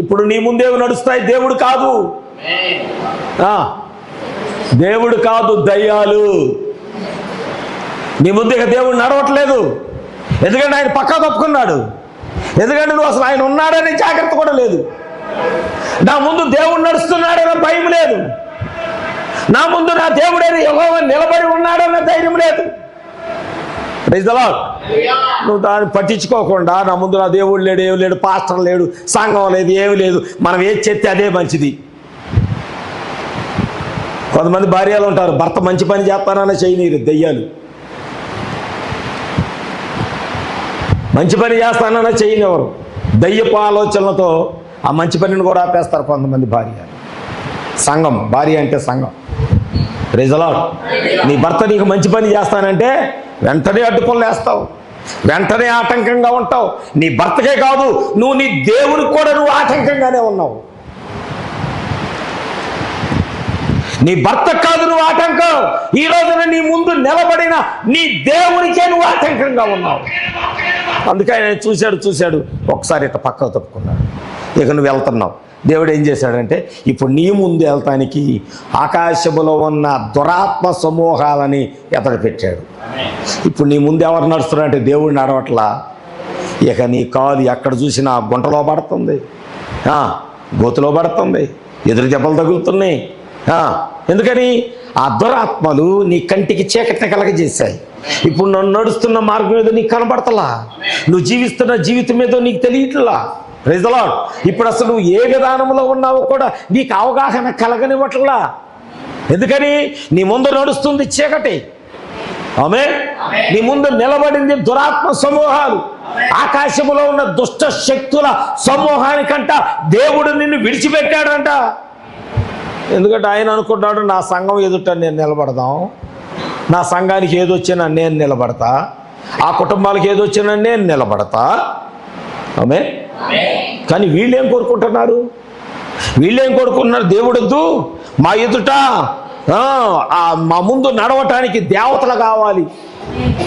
ఇప్పుడు నీ ముందేవి నడుస్తాయి? దేవుడు కాదు, దేవుడు కాదు, దయ్యాలు. నీ ముందు ఇక దేవుడు నడవట్లేదు, ఎందుకంటే ఆయన పక్కా తప్పుకున్నాడు. ఎందుకంటే నువ్వు అసలు ఆయన ఉన్నాడనే జాగ్రత్త కూడా లేదు. నా ముందు దేవుడు నడుస్తున్నాడనే భయం లేదు. నా ముందు నా దేవుడైన యెహోవా నిలబడి ఉన్నాడన్న ధైర్యం లేదు. Praise the lord. నువ్వు దాన్ని పట్టించుకోకుండా నా ముందు నా దేవుడు లేడు, ఏమి లేడు, పాస్టర్ లేడు, సంఘం లేదు, ఏమి లేదు, మనం ఏది చెప్తే అదే మంచిది. కొంతమంది భార్యలు ఉంటారు, భర్త మంచి పని చేస్తానని చేయనీరు, దెయ్యాలు. మంచి పని చేస్తానని చేయనివ్వరు, దయ్యపు ఆలోచనలతో ఆ మంచి పనిని కూడా ఆపేస్తారు కొంతమంది భార్య. సంఘం, భార్య అంటే సంఘం. Praise the lord. నీ భర్త నీకు మంచి పని చేస్తానంటే వెంటనే అడ్డుపనులు వేస్తావు, వెంటనే ఆటంకంగా ఉంటావు. నీ భర్తకే కాదు, నువ్వు నీ దేవునికి కూడా నువ్వు ఆటంకంగానే ఉన్నావు. నీ భర్త కాదు నువ్వు ఆటంకం. ఈ రోజున నీ ముందు నిలబడిన నీ దేవునికే నువ్వు ఆటంకంగా ఉన్నావు. అందుకే ఆయన చూశాడు, ఒకసారి ఇట్లా పక్కకు తప్పుకున్నాడు. ఇక నువ్వు వెళ్తున్నావు. దేవుడు ఏం చేశాడంటే ఇప్పుడు నీ ముందు వెళ్తానికి ఆకాశములో ఉన్న దురాత్మ సమూహాలని ఎతడు పెట్టాడు. ఇప్పుడు నీ ముందు ఎవరు నడుస్తున్నారంటే దేవుడు నడవట్లా. ఇక నీ కాలు ఎక్కడ చూసినా గుంటలో పడుతుంది, గోతులో పడుతుంది, ఎదురు దెబ్బలు తగులుతున్నాయి. ఎందుకని ఆ దురాత్మలు నీ కంటికి చీకటిని కలగజేశాయి. ఇప్పుడు నన్ను నడుస్తున్న మార్గం ఏదో నీకు కనబడతలా, నువ్వు జీవిస్తున్న జీవితం ఏదో నీకు తెలియట్లా. Praise the lord. ఇప్పుడు అసలు నువ్వు ఏ విధానంలో ఉన్నావో కూడా నీకు అవగాహన కలగనివ్వట్లా. ఎందుకని నీ ముందు నడుస్తుంది చీకటి. ఆమేన్. నీ ముందు నిలబడింది దురాత్మ సమూహాలు. ఆకాశములో ఉన్న దుష్ట శక్తుల సమూహానికంట దేవుడు నిన్ను విడిచిపెట్టాడంట. ఎందుకంటే ఆయన అనుకుంటాడు, నా సంఘం ఎదుట నేను నిలబడదాం, నా సంఘానికి ఏదొచ్చినా నేను నిలబడతా, ఆ కుటుంబాలకు ఏదొచ్చినా నేను నిలబడతా. ఆమేన్. కానీ వీళ్ళేం కోరుకుంటున్నారు? దేవుడొద్దు, మా ఎదుట మా ముందు నడవటానికి దేవతలు కావాలి.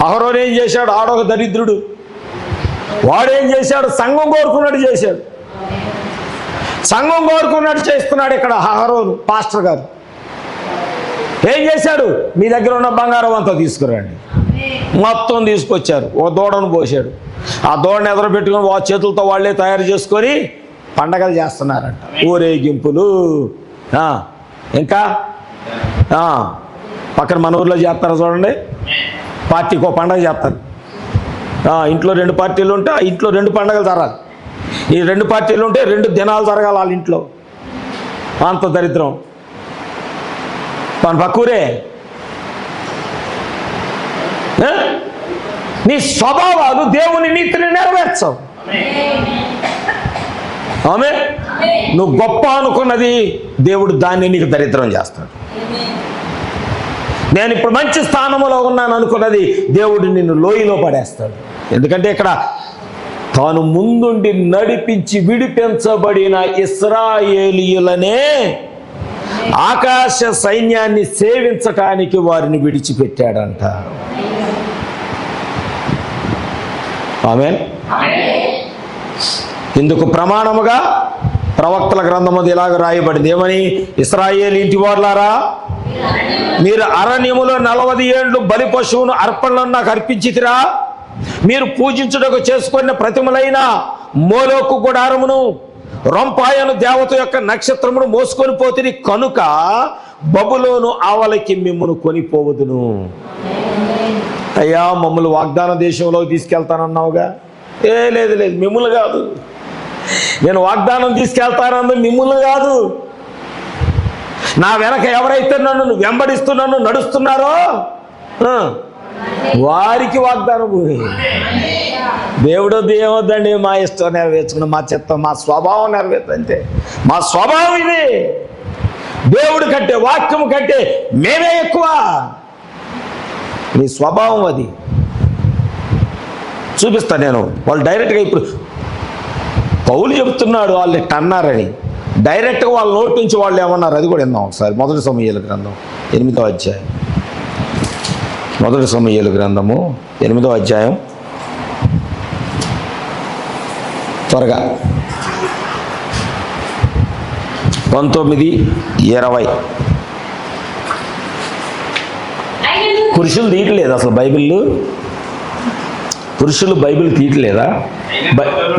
అహరోను ఏం చేశాడు? ఆడొక దరిద్రుడు. వాడేం చేశాడు? సంఘం కోరుకున్నట్టు చేశాడు. సంఘం కోరుకున్నట్టు చేస్తున్నాడు ఇక్కడ అహరోను పాస్టర్ గారు. ఏం చేశాడు? మీ దగ్గర ఉన్న బంగారం అంతా తీసుకురండి. మొత్తం తీసుకొచ్చారు. ఓ దూడను పోసాడు. ఆ దూడను ఎదురు పెట్టుకుని చేతులతో వాళ్ళే తయారు చేసుకొని పండగలు చేస్తున్నారంట. ఊరేగింపులు. ఇంకా పక్కన మన ఊర్లో చేస్తారు చూడండి, పార్టీకి ఒక పండగ చేస్తారు. ఇంట్లో 2 పార్టీలు ఉంటే ఆ ఇంట్లో 2 పండగలు జరగాలి. ఈ 2 పార్టీలు ఉంటే 2 దినాలు జరగాలి వాళ్ళ ఇంట్లో. అంత దరిద్రం. మన పక్కూరే. నీ స్వభావాలు దేవుని నీతిని నెరవేర్చవు. ఆమేన్. నువ్వు గొప్ప అనుకున్నది దేవుడు దాన్ని నీకు దరిద్రం చేస్తాడు. నేను ఇప్పుడు మంచి స్థానంలో ఉన్నాను అనుకున్నది దేవుడు నిన్ను లోయలో పడేస్తాడు. ఎందుకంటే ఇక్కడ తాను ముందుండి నడిపించి విడిపించబడిన ఇశ్రాయేలీయులనే ఆకాశ సైన్యాన్ని సేవించటానికి వారిని విడిచిపెట్టాడంట. ఆమేన్. ఇందుకు ప్రమాణముగా ప్రవక్తల గ్రంథముది ఇలాగ రాయబడింది. ఏమని? ఇశ్రాయేలు ఇంటి వారులారా, మీరు అరణ్యములో 40 ఏండ్లు బలి పశువును అర్పణలను నాకు అర్పించితిరా. మీరు పూజించుటకు చేసుకున్న ప్రతిమలైన మోలోకు గుడారమును రొంపాయను దేవత యొక్క నక్షత్రమును మోసుకొని పోతిని కనుక బబులోను ఆవలకి మిమ్మును కొనిపోవదును. అయ్యా, మమ్మల్ని వాగ్దాన దేశంలోకి తీసుకెళ్తానన్నావుగా. లేదు మిమ్మల్ని కాదు, నేను వాగ్దానం తీసుకెళ్తానన్నది మిమ్మల్ని కాదు. నా వెనక ఎవరైతే నన్ను వెంబడిస్తున్నాను నడుస్తున్నారో వారికి వాగ్దానం. దేవుడు ఏమొద్దండి, మా ఇష్టం నెరవేర్చుకున్న, మా చిత్తం, మా స్వభావం నెరవేర్చంటే మా స్వభావం ఇది. దేవుడు కంటే, వాక్యము కంటే మేమే ఎక్కువ. నీ స్వభావం అది. చూపిస్తా నేను. వాళ్ళు డైరెక్ట్గా ఇప్పుడు పౌలు చెబుతున్నాడు వాళ్ళు ఇట్ట అన్నారని, డైరెక్ట్గా వాళ్ళ నోటి నుంచి వాళ్ళు ఏమన్నారు అది కూడా విందాం ఒకసారి. 1 సమూయేలు గ్రంథం 8వ అధ్యాయం. 1 సమూయేలు గ్రంథము 8వ అధ్యాయం. త్వరగా 19, 20. పురుషులు తీయట్లేదు అసలు బైబిల్. పురుషులు బైబిల్ తీయట్లేదా?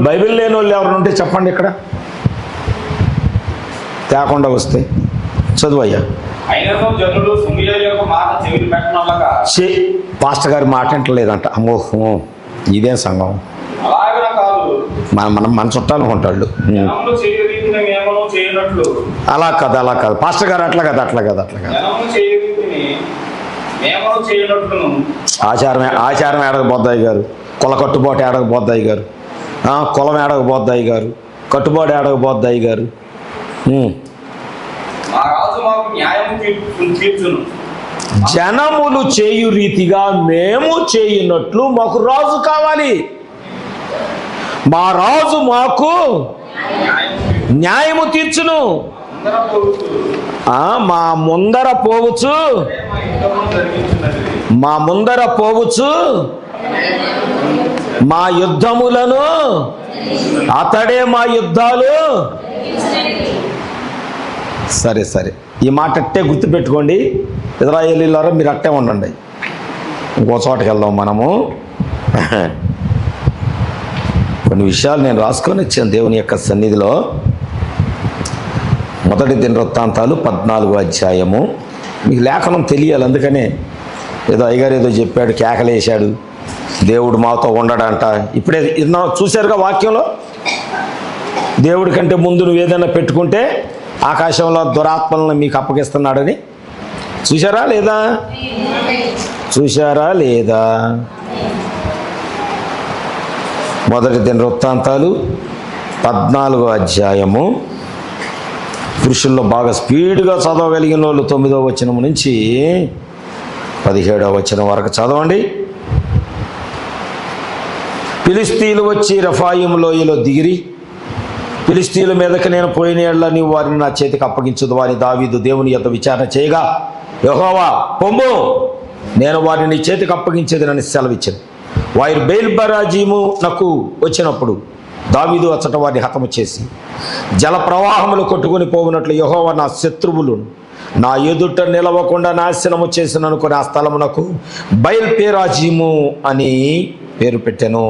బైబిల్ లేని వాళ్ళు ఎవరు ఉంటే చెప్పండి ఇక్కడ, తేకుండా వస్తే. చదువయ్యా. పాస్టర్ గారి మాట వింటలేదంట. అమ్మో, ఇదేం సంఘం. మన చుట్టాలు అనుకుంటాళ్ళు. అలా కాదు పాస్టర్ గారు, అట్లా కాదు. ఆచారం ఏడకపోద్దాయి గారు, కుల కట్టుబాటు ఏడకపోద్దాయి గారు, కులం ఏడకపోద్దాయి గారు, కట్టుబాటు ఏడకపోద్దాయి గారు. జనములు చేయు రీతిగా మేము చేయునట్లు మాకు రాజు కావాలి. మా రాజు మాకు న్యాయము తీర్చును. మా ముందర పోవచ్చు, మా ముందర పోవచ్చు మా యుద్ధములను, అతడే మా యుద్ధాలు. సరే సరే, ఈ మాట అట్టే గుర్తుపెట్టుకోండి ఇశ్రాయేలీయులారా, మీరు అట్టే ఉండండి. ఇంకో చోటకి వెళ్దాం మనము. కొన్ని విషయాలు నేను రాసుకొని వచ్చాను దేవుని యొక్క సన్నిధిలో. మొదటి దినవృత్తాంతాలు 14వ అధ్యాయము. మీకు లేఖనం తెలియాలి, అందుకనే ఏదో అయ్యగారు ఏదో చెప్పాడు, కేకలేశాడు, దేవుడు మాతో ఉండడంట. ఇప్పుడే చూశారుగా వాక్యంలో, దేవుడి కంటే ముందు నువ్వు ఏదైనా పెట్టుకుంటే ఆకాశంలో దురాత్మలను మీకు అప్పగిస్తున్నాడని. చూశారా లేదా? చూశారా లేదా? మొదటి దినవృత్తాంతాలు 14వ అధ్యాయము. పురుషుల్లో బాగా స్పీడ్గా చదవగలిగిన వాళ్ళు 9వ వచనం నుంచి 17వ వచనం వరకు చదవండి. ఫిలిష్తీయులు వచ్చి రెఫాయిము లోయలో దిగిరి. ఫిలిష్తీయుల మీదకి నేను పోయిన ఏళ్ల నీవు వారిని నా చేతికి అప్పగించదు అని దావీదు దేవుని యొద్ద విచారణ చేయగా, యెహోవా పొమ్ము, నేను వారిని నీ చేతికి అప్పగించేది అని సెలవిచ్చాను. వారు బేల్బరాజీము నాకు వచ్చినప్పుడు దావీదు అచ్చట వారిని హతము చేసి జల ప్రవాహములు కొట్టుకుని పోవునట్లు యెహోవా నా శత్రువులను నా ఎదుట నిలవకుండా నాశనము చేసిన అనుకుని ఆ స్థలమునకు బయల్పేరాజీము అని పేరు పెట్టాను.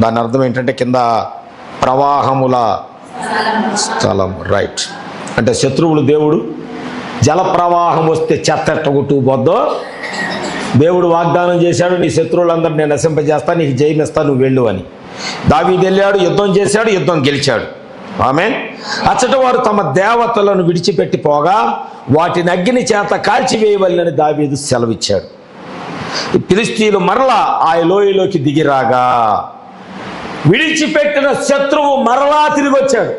దాని అర్థం ఏంటంటే కింద ప్రవాహముల స్థలం. రైట్. అంటే శత్రువులు దేవుడు జల ప్రవాహం వస్తే చెత్తట్టగొట్టు పోద్దో దేవుడు వాగ్దానం చేశాడు, నీ శత్రువులందరూ నేను నశింపజేస్తాను, నీకు జయమిస్తాను, నువ్వు వెళ్ళు అని. దావీదు వెళ్ళాడు, యుద్ధం చేశాడు, యుద్ధం గెలిచాడు. ఆమేన్. అచ్చట వారు తమ దేవతలను విడిచిపెట్టి పోగా వాటిని అగ్ని చేత కాల్చివేయవలెనని దావీదు సెలవిచ్చాడు. ఫిలిష్తీయులు మరలా ఆ లోయలోకి దిగిరాగా విడిచిపెట్టిన శత్రువు మరలా తిరిగి వచ్చాడు.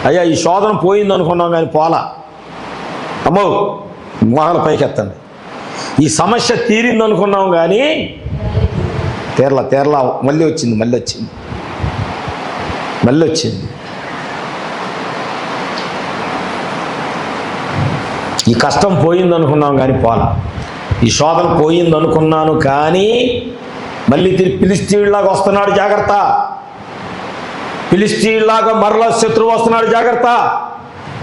అయ్యా, ఈ శోధన పోయింది అనుకున్నాం కానీ పోలా. అమ్మో, మోహల పైకెత్తండి. ఈ సమస్య తీరింది అనుకున్నాం కానీ తేరలా మళ్ళీ వచ్చింది. ఈ కష్టం పోయింది అనుకున్నాం కానీ పోలా. ఈ శోధన పోయింది అనుకున్నాను కానీ మళ్ళీ తిరిగి ఫిలిష్తీయుడిలాగా వస్తున్నాడు, జాగ్రత్త. ఫిలిష్తీయుడిలాగా మరలా శత్రువు వస్తున్నాడు, జాగ్రత్త.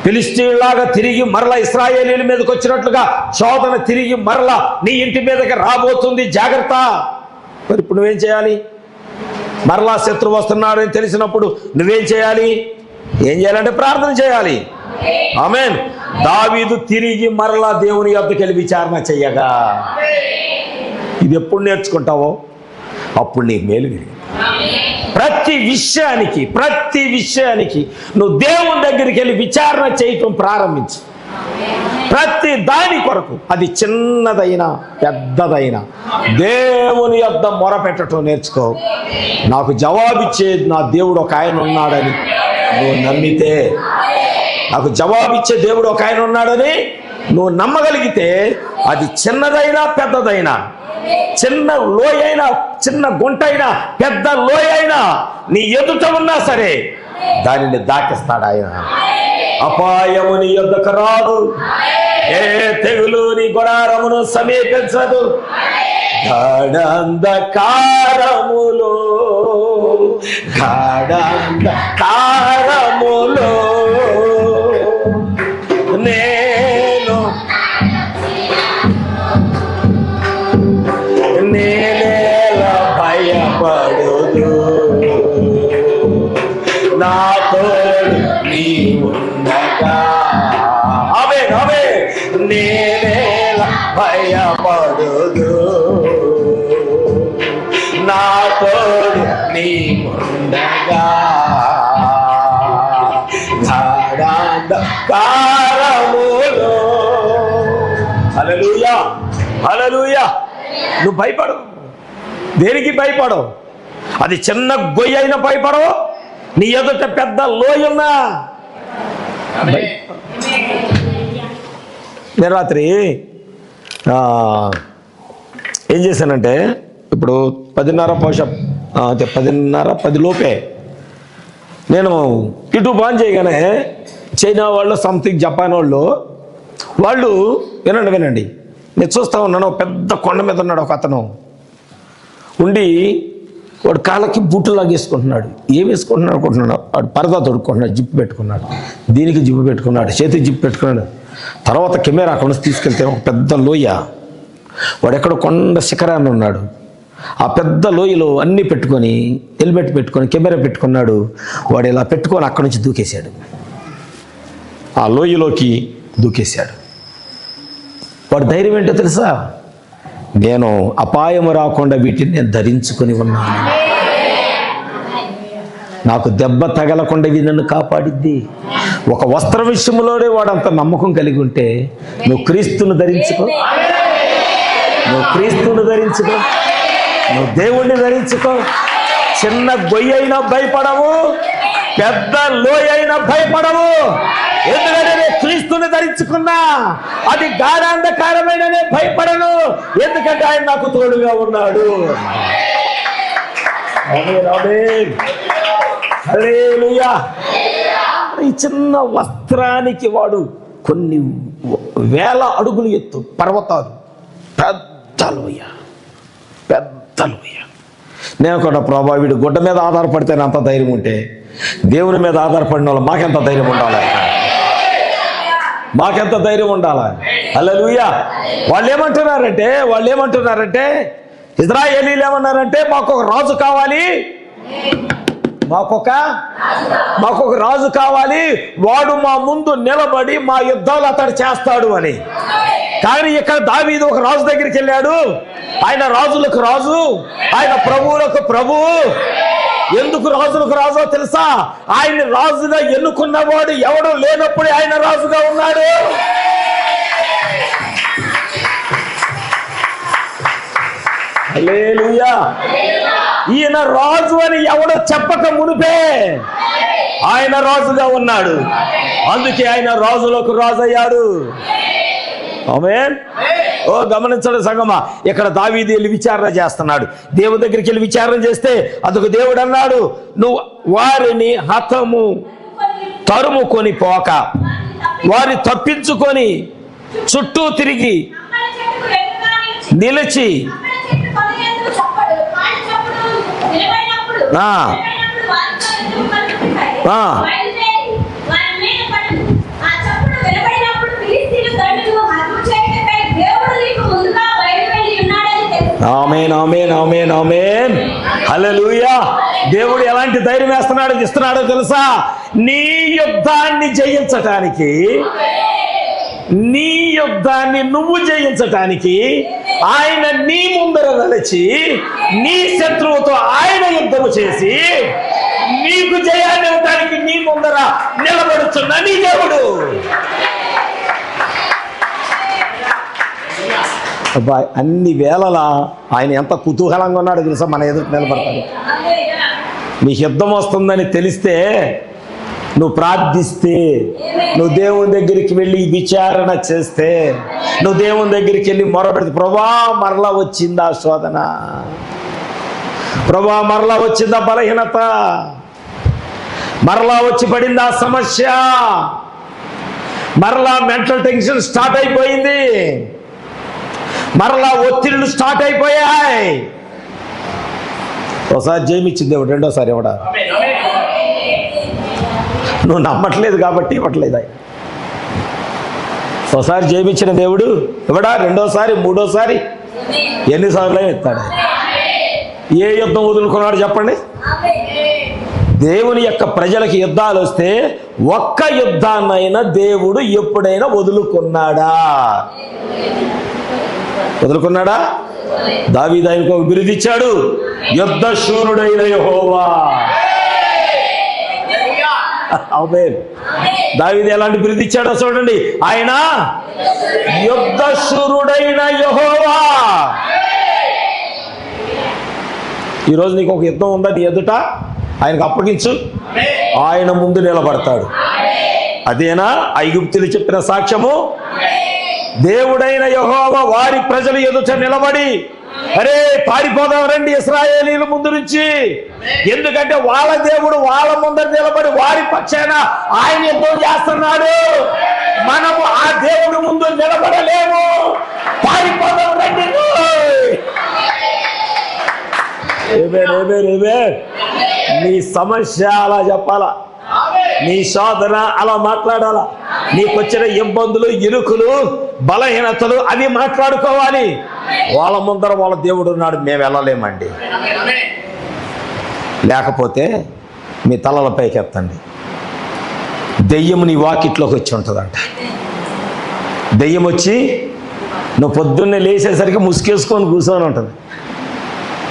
ఫిలిష్తీయుడిలాగా తిరిగి మరలా ఇశ్రాయేలీయుల మీదకి వచ్చినట్లుగా శోధన తిరిగి మరలా నీ ఇంటి మీదకి రాబోతుంది, జాగ్రత్త. మరి ఇప్పుడు నువ్వేం చేయాలి? మరలా శత్రువు వస్తున్నాడు అని తెలిసినప్పుడు నువ్వేం చేయాలి? ఏం చేయాలంటే ప్రార్థన చేయాలి. ఆమేన్. దావీదు తిరిగి మరలా దేవుని యొద్దకు వెళ్ళి విచారణ చెయ్యగా, ఇది ఎప్పుడు నేర్చుకుంటావో అప్పుడు నీకు మేలు కలిగింది. ప్రతి విషయానికి నువ్వు దేవుని దగ్గరికి వెళ్ళి విచారణ చేయటం ప్రారంభించు. ప్రతి దాని కొరకు, అది చిన్నదైనా పెద్దదైనా దేవుని యొద్ద మొరపెట్టడం నేర్చుకో. నాకు జవాబిచ్చే నా దేవుడు ఒక ఆయన ఉన్నాడని నువ్వు నమ్మితే, నాకు జవాబిచ్చే దేవుడు ఒక ఆయన ఉన్నాడని నువ్వు నమ్మగలిగితే, అది చిన్నదైనా పెద్దదైనా, చిన్న లోయైనా చిన్న గుంటైనా పెద్ద లోయైనా నీ ఎదుట ఉన్నా సరే దానిని దాటిస్తాడు ఆయన. అపాయము నీ యొద్దకు రాదు, ఏ తెగులు నీ గుడారమును సమీపించదు. గాఢంధకారములో నేను నేనేలా భయపడదు, నా తోడు నీ ఉండగా. ఆమేన్. నేనేలా భయపడదు, నా తోడు నీ ఉండగా. గాఢంధకారములో. హల్లెలూయా, హల్లెలూయా. నువ్వు భయపడవు, దేనికి భయపడవు. అది చిన్న గొయ్యి అయినా భయపడవు, నీ ఎదుట పెద్ద లోయున్నా. నేను రాత్రి ఏం చేశానంటే, ఇప్పుడు 10:30 10 లోపే నేను యూట్యూబ్ ఆన్ చేయగానే చైనా వాళ్ళు సంథింగ్ జపాన్ వాళ్ళు వినండి నేను చూస్తూ ఉన్నాను. పెద్ద కొండ మీద ఉన్నాడు ఒక అతను ఉండి, వాడు కాళ్ళకి బూట్లు లాగేసుకుంటున్నాడు. ఏం వేసుకుంటున్నాడు అనుకుంటున్నాడు? వాడు పరదా తొడుక్కుంటున్నాడు, జిప్పు పెట్టుకున్నాడు, దీనికి జిప్పు పెట్టుకున్నాడు, చేతికి జిప్పు పెట్టుకున్నాడు. తర్వాత కెమెరా అక్కడ నుంచి తీసుకెళ్తే ఒక పెద్ద లోయ, వాడు ఎక్కడ కొండ శిఖరాన్ని ఉన్నాడు. ఆ పెద్ద లోయలో అన్నీ పెట్టుకొని, హెల్మెట్ పెట్టుకొని, కెమెరా పెట్టుకున్నాడు. వాడు ఇలా పెట్టుకొని అక్కడి నుంచి దూకేశాడు, ఆ లోయలోకి దూకేశాడు. వాడు ధైర్యం ఏంటో తెలుసా? నేను అపాయము రాకుండా వీటిని నేను ధరించుకొని ఉన్నాను, నాకు దెబ్బ తగలకుండా ఇది నన్ను కాపాడిద్ది. ఒక వస్త్ర విషయంలోనే వాడు అంత నమ్మకం కలిగి ఉంటే, నువ్వు క్రీస్తును ధరించుకో, నువ్వు క్రీస్తును ధరించుకో, నువ్వు దేవుణ్ణి ధరించుకో. చిన్న గొయ్యి అయినా భయపడవు, పెద్ద లోయ అయినా భయపడవు. ఎందుకంటే నేను క్రీస్తుని ధరించుకున్నా, అది గాఢాంధకారమైన భయపడను, ఎందుకంటే ఆయన నాకు తోడుగా ఉన్నాడు. హల్లెలూయా. ఈ చిన్న వస్త్రానికి వాడు కొన్ని వేల అడుగులు ఎత్తు పర్వతాలు, పెద్ద లోయ. నేను కూడా ప్రభా వీడు గుడ్డ మీద ఆధారపడితే అంత ధైర్యం ఉంటే, దేవుని మీద ఆధారపడిన వాళ్ళు మాకెంత ధైర్యం ఉండాలి, మాకెంత ధైర్యం ఉండాలి. హల్లెలూయా. వాళ్ళు ఏమంటున్నారంటే ఇశ్రాయేలీలు ఏమన్నారంటే, మాకు ఒక రాజు కావాలి, మాకొక రాజు కావాలి, వాడు మా ముందు నిలబడి మా యుద్ధాలు అతడు చేస్తాడు అని. కానీ ఇక్కడ దావీదు ఒక రాజు దగ్గరికి వెళ్ళాడు. ఆయన రాజులకు రాజు, ఆయన ప్రభువులకు ప్రభువు. ఎందుకు రాజులకు రాజో తెలుసా? ఆయన రాజుగా ఎన్నుకున్నవాడు ఎవడు లేనప్పుడే ఆయన రాజుగా ఉన్నాడు. హల్లెలూయా. ఈయన రాజు అని ఎవడో చెప్పక మునిపే ఆయన రాజుగా ఉన్నాడు. అందుకే ఆయన రాజులకు రాజు అయ్యాడు. ఆమేన్. ఓ గమనించండి సంగమా, ఇక్కడ దావీదు వెళ్ళి విచారణ చేస్తున్నాడు. దేవుడి దగ్గరికి వెళ్ళి విచారణ చేస్తే అందుకు దేవుడు అన్నాడు, నువ్వు వారిని తరుముకొని పోక, వారిని తప్పించుకొని చుట్టూ తిరిగి నిలిచి ఆమేన్ ఆమేన్ ఆమేన్ ఆమేన్. హల్లెలూయా. దేవుడు ఎలాంటి ధైర్యం ఇస్తున్నాడో తెలుసా? నీ యుద్ధాన్ని జయించటానికి, నీ యుద్ధాన్ని నువ్వు జయించటానికి ఆయన నీ ముందర నిలిచి, నీ శత్రువుతో ఆయన యుద్ధము చేసి నీకు జయాన్ని ఇవ్వడానికి నీ ముందర నిలబడుతున్న నీ దేవుడు. అబ్బాయి, అన్ని వేళలా ఆయన ఎంత కుతూహలంగా ఉన్నాడో తెలుసా? మన ఎదురు నిలబడతాడు. నీకు యుద్ధం వస్తుందని తెలిస్తే, నువ్వు ప్రార్థిస్తే, నువ్వు దేవుని దగ్గరికి వెళ్ళి విచారణ చేస్తే, నువ్వు దేవుని దగ్గరికి వెళ్ళి మొరపెడితే, ప్రభా మరలా వచ్చిందా శోధన, ప్రభా మరలా వచ్చిందా బలహీనత, మరలా వచ్చి పడిందా సమస్య, మరలా మెంటల్ టెన్షన్ స్టార్ట్ అయిపోయింది, మరలా ఒత్తిళ్ళు స్టార్ట్ అయిపోయాయి. ఒకసారి జయమిచ్చింది దేవుడు, రెండోసారి ఇవ్వడా? నువ్వు నమ్మట్లేదు కాబట్టి ఇవ్వట్లేదు. ఆయన ఒకసారి జయమిచ్చిన దేవుడు ఇవ్వడా? రెండోసారి, మూడోసారి, ఎన్నిసార్లు ఇస్తాడు. ఏ యుద్ధం వదులుకున్నాడు చెప్పండి? దేవుని యొక్క ప్రజలకి యుద్ధాలు వస్తే ఒక్క యుద్ధాన్నైనా దేవుడు ఎప్పుడైనా వదులుకున్నాడా? దావీదు ఆయనకు ఒక బిరుదు ఇచ్చాడు, యుద్ధ శూరుడైన యెహోవా. ఆమేన్. దావీదు ఎలాంటి బిరుదు ఇచ్చాడో చూడండి, ఆయన యుద్ధ శూరుడైన యెహోవా. ఈరోజు నీకు ఒక యుద్ధం ఉందా నీ ఎదుట? ఆయనకు అప్పగించు, ఆయన ముందు నిలబడతాడు. అదేనా ఐగుప్తులు చెప్పిన సాక్ష్యము? దేవుడైన యెహోవా వారి ప్రజలు ఎదుట నిలబడి, అరే పారిపోదాం రండి ఇశ్రాయేలీయుల ముందు నుంచి, ఎందుకంటే వాళ్ళ దేవుడు వాళ్ళ ముందర నిలబడి వారి పక్షాన ఆయన యుద్ధం చేస్తున్నాడు. మనము ఆ దేవుడి ముందు నిలబడలేము. పారిపోదాం రండి. నీ సమస్య అలా చెప్పాలా, నీ శోధన అలా మాట్లాడాలా, నీకొచ్చిన ఇబ్బందులు, ఇరుకులు, బలహీనతలు అవి మాట్లాడుకోవాలి. వాళ్ళ ముందర వాళ్ళ దేవుడు ఉన్నాడు, మేము వెళ్ళలేమండి. లేకపోతే మీ తలల పైకి ఎత్తండి. దెయ్యం నీ వాకిట్లోకి వచ్చి ఉంటుందంట. దెయ్యం వచ్చి నువ్వు పొద్దున్నే లేచేసరికి ముసుకేసుకొని కూర్చొని ఉంటుంది.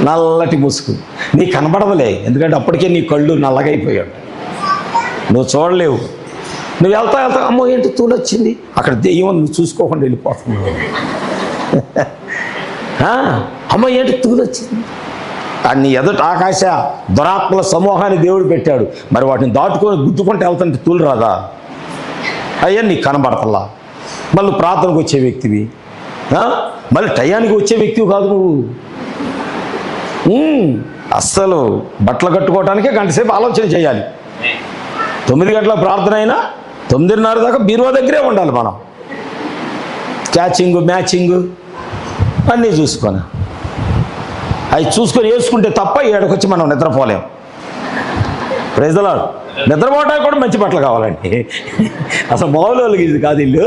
నల్లటి ముసుగు నీ కనబడవలే, ఎందుకంటే అప్పటికే నీ కళ్ళు నల్లగైపోయాడు, నువ్వు చూడలేవు. నువ్వు వెళ్తా అమ్మో ఏంటి తూలు వచ్చింది, అక్కడ దెయ్యం నువ్వు చూసుకోకుండా వెళ్ళిపోతున్నావు. అమ్మ ఏంటి తూలు వచ్చింది. నీ ఎదుట ఆకాశ దురాత్మల సమూహాన్ని దేవుడు పెట్టాడు. మరి వాటిని దాటుకొని గుద్దుకుంటూ వెళ్తుంటే తూలు రాదా? అయ్యా నీకు కనబడతల్లా. మళ్ళీ ప్రార్థనకు వచ్చే వ్యక్తివి, మళ్ళీ టయానికి వచ్చే వ్యక్తివి కాదు నువ్వు. అస్సలు బట్టలు కట్టుకోవటానికే గంటసేపు ఆలోచన చేయాలి. 9 గంటల ప్రార్థన అయినా 9:30 దాకా బీరువా దగ్గరే ఉండాలి. మనం క్యాచింగ్ మ్యాచింగ్ అన్నీ చూసుకొని అవి చూసుకొని వేసుకుంటే తప్ప ఏడకొచ్చి మనం నిద్రపోలేం. Praise the lord. నిద్రపోవడానికి కూడా మంచి బట్టలు కావాలండి. అసలు మామూలు ఇది కాదు ఇల్లు,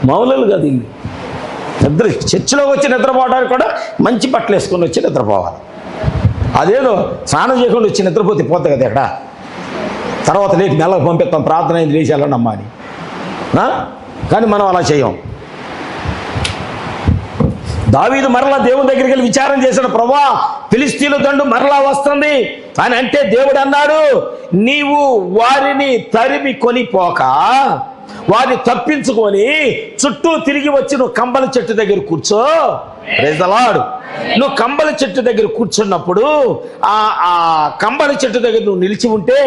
మామూలు కాదు ఇల్లు. నిద్ర చర్చిలోకి వచ్చి నిద్రపోవడానికి కూడా మంచి బట్టలు వేసుకొని వచ్చి నిద్రపోవాలి. అదేదో స్నానం చేయకుండా వచ్చి నిద్రపోతే పోతుంది కదా ఇక్కడ. తర్వాత లేచి నెలకు పంపిస్తాం, ప్రార్థన అయింది లేచి వెళ్ళనమ్మా అని. కానీ మనం అలా చేయం. దావీదు మరలా దేవుని దగ్గరికి వెళ్ళి విచారం చేసిన, ప్రభువా ఫిలిష్తీయుల దండు మరలా వస్తుంది అని అంటే దేవుడు అన్నాడు, నీవు వారిని తరిమి కొనిపోక వారిని తప్పించుకొని చుట్టూ తిరిగి వచ్చి నువ్వు కంబల చెట్టు దగ్గర కూర్చో. Praise the lord. నువ్వు కంబల చెట్టు దగ్గర కూర్చున్నప్పుడు ఆ కంబలి చెట్టు దగ్గర నువ్వు నిలిచి ఉంటే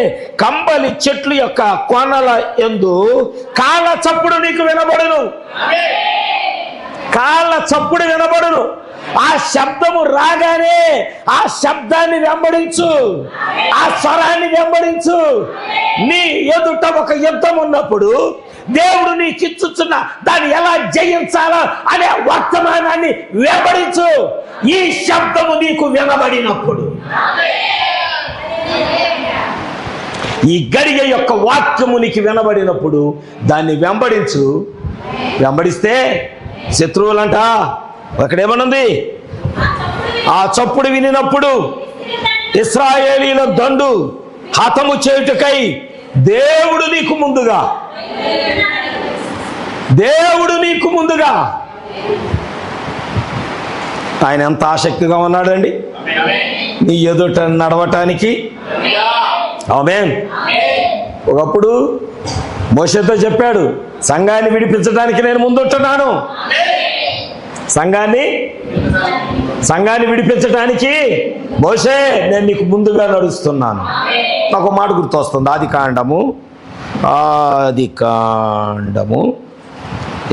కంబలి చెట్లు యొక్క కొనల యందు కాళ్ళ చప్పుడు నీకు వినబడును. కాళ్ళ చప్పుడు వినబడును. ఆ శబ్దము రాగానే ఆ శబ్దాన్ని వెంబడించు, ఆ స్వరాన్ని వెంబడించు. నీ ఎదుట ఒక యుద్ధం ఉన్నప్పుడు దేవుడు నీకు ఇచ్చుచున్న దాన్ని ఎలా జయించాలా అనే వర్తమానాన్ని వెంబడించు. ఈ శబ్దము నీకు వినబడినప్పుడు, ఈ గడియ యొక్క వాక్యము నీకు వినబడినప్పుడు దాన్ని వెంబడించు. వెంబడిస్తే శత్రువులంట అక్కడేమనుంది, ఆ చప్పుడు వినినప్పుడు ఇశ్రాయేలీల దండు హతము చేయుటకై దేవుడు నీకు ముందుగా ఆయన ఎంత ఆసక్తిగా ఉన్నాడండి నీ ఎదుట నడవటానికి. ఆమేన్. ఒకప్పుడు మోషేతో చెప్పాడు, సంఘాన్ని విడిపించడానికి నేను ముందుంటున్నాను. సంఘాన్ని విడిపించడానికి మోషే నేను నీకు ముందుగా నడుస్తున్నాను. నాకు మాట గుర్తొస్తుంది. ఆది కాండము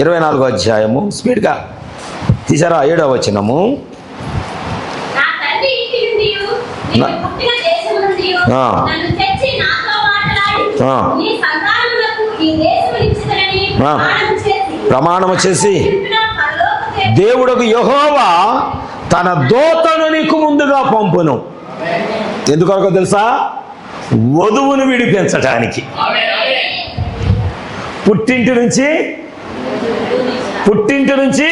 24వ అధ్యాయము, స్పీడ్గా తీసారా, 7వ వచనము. ప్రమాణము చేసి దేవుడకు యెహోవా తన దూతను నీకు ముందుగా పంపును. ఎందుకొరకు తెలుసా? వధువును విడిపించటానికి. పుట్టింటి నుంచి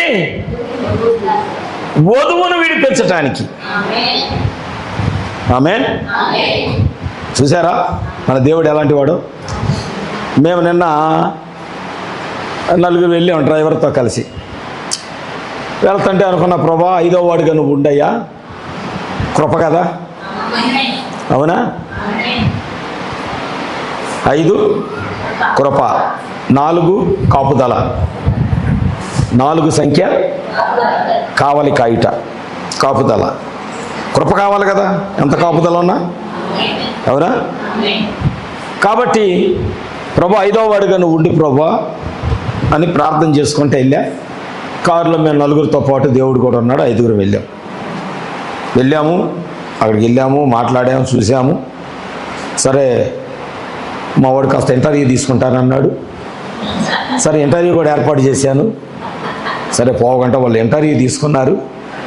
వధువును విడిపించటానికి. ఆమేన్. చూసారా మన దేవుడు ఎలాంటి వాడు? మేము నిన్న 4 వెళ్ళాం డ్రైవర్తో కలిసి. వెళ్తుంటే అనుకున్న, ప్రభా 5వ వాడిగా నువ్వు ఉండయ్యా, కృప కదా. అవునా? 5 కృప, 4 కాపుదల, 4 సంఖ్య కావలి కాయుట, కాపుదల. కృప కావాలి కదా, ఎంత కాపుదల ఉన్నా. అవునా? కాబట్టి ప్రభా 5వ వాడిగా నువ్వు ఉండి ప్రభా అని ప్రార్థన చేసుకుంటే వెళ్ళా. కారులో మేము 4 పాటు దేవుడు కూడా ఉన్నాడు, 5 వెళ్ళాము. అక్కడికి వెళ్ళాము, మాట్లాడాము, చూసాము. సరే మా వాడు కాస్త ఇంటర్వ్యూ తీసుకుంటానన్నాడు. సరే ఇంటర్వ్యూ కూడా ఏర్పాటు చేశాను. సరే పోగంట వాళ్ళు ఇంటర్వ్యూ తీసుకున్నారు.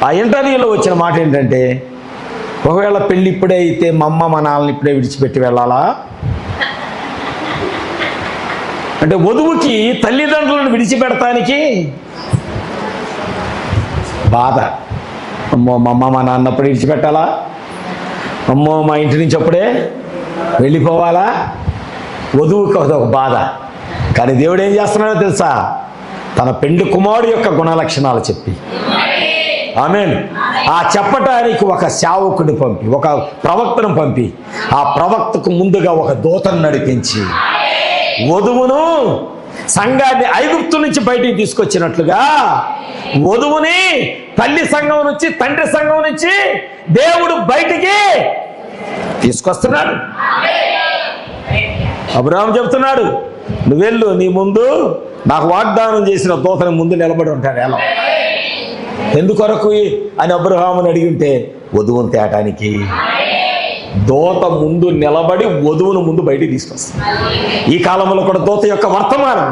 ఆ ఇంటర్వ్యూలో వచ్చిన మాట ఏంటంటే, ఒకవేళ పెళ్ళి ఇప్పుడే అయితే మా అమ్మ మా నాన్నని ఇప్పుడే విడిచిపెట్టి వెళ్ళాలా అంటే, వధువుకి తల్లిదండ్రులను విడిచిపెడటానికి బాధ. అమ్మో మా అమ్మ మా నాన్నప్పుడు విడిచిపెట్టాలా, అమ్మో మా ఇంటి నుంచి అప్పుడే వెళ్ళిపోవాలా, వధువుకి అదొక బాధ. కానీ దేవుడు ఏం చేస్తున్నాడో తెలుసా, తన పెండ్లి కుమారుడు యొక్క గుణలక్షణాలు చెప్పి, ఆమేన్, ఆ చెప్పటానికి ఒక సేవకుడిని పంపి, ఒక ప్రవక్తను పంపి, ఆ ప్రవక్తకు ముందుగా ఒక దూతను నడిపించి, వధువును సంఘాన్ని ఐగుప్తు నుంచి బయటికి తీసుకొచ్చినట్లుగా వధువుని తల్లి సంఘం నుంచి, తండ్రి సంఘం నుంచి దేవుడు బయటికి తీసుకొస్తున్నాడు. అబ్రహాము చెబుతున్నాడు, నువ్వెళ్ళు, నీ ముందు నాకు వాగ్దానం చేసిన దూతని ముందు నిలబడి ఉంటాడు. ఎలా ఎందుకొరకు అని అబ్రహాముని అడిగింటే, వధువును తేటానికి. దూత ముందు నిలబడి వధువును ముందు బయటికి తీసుకొస్తుంది. ఈ కాలంలో కూడా దూత యొక్క వర్తమానం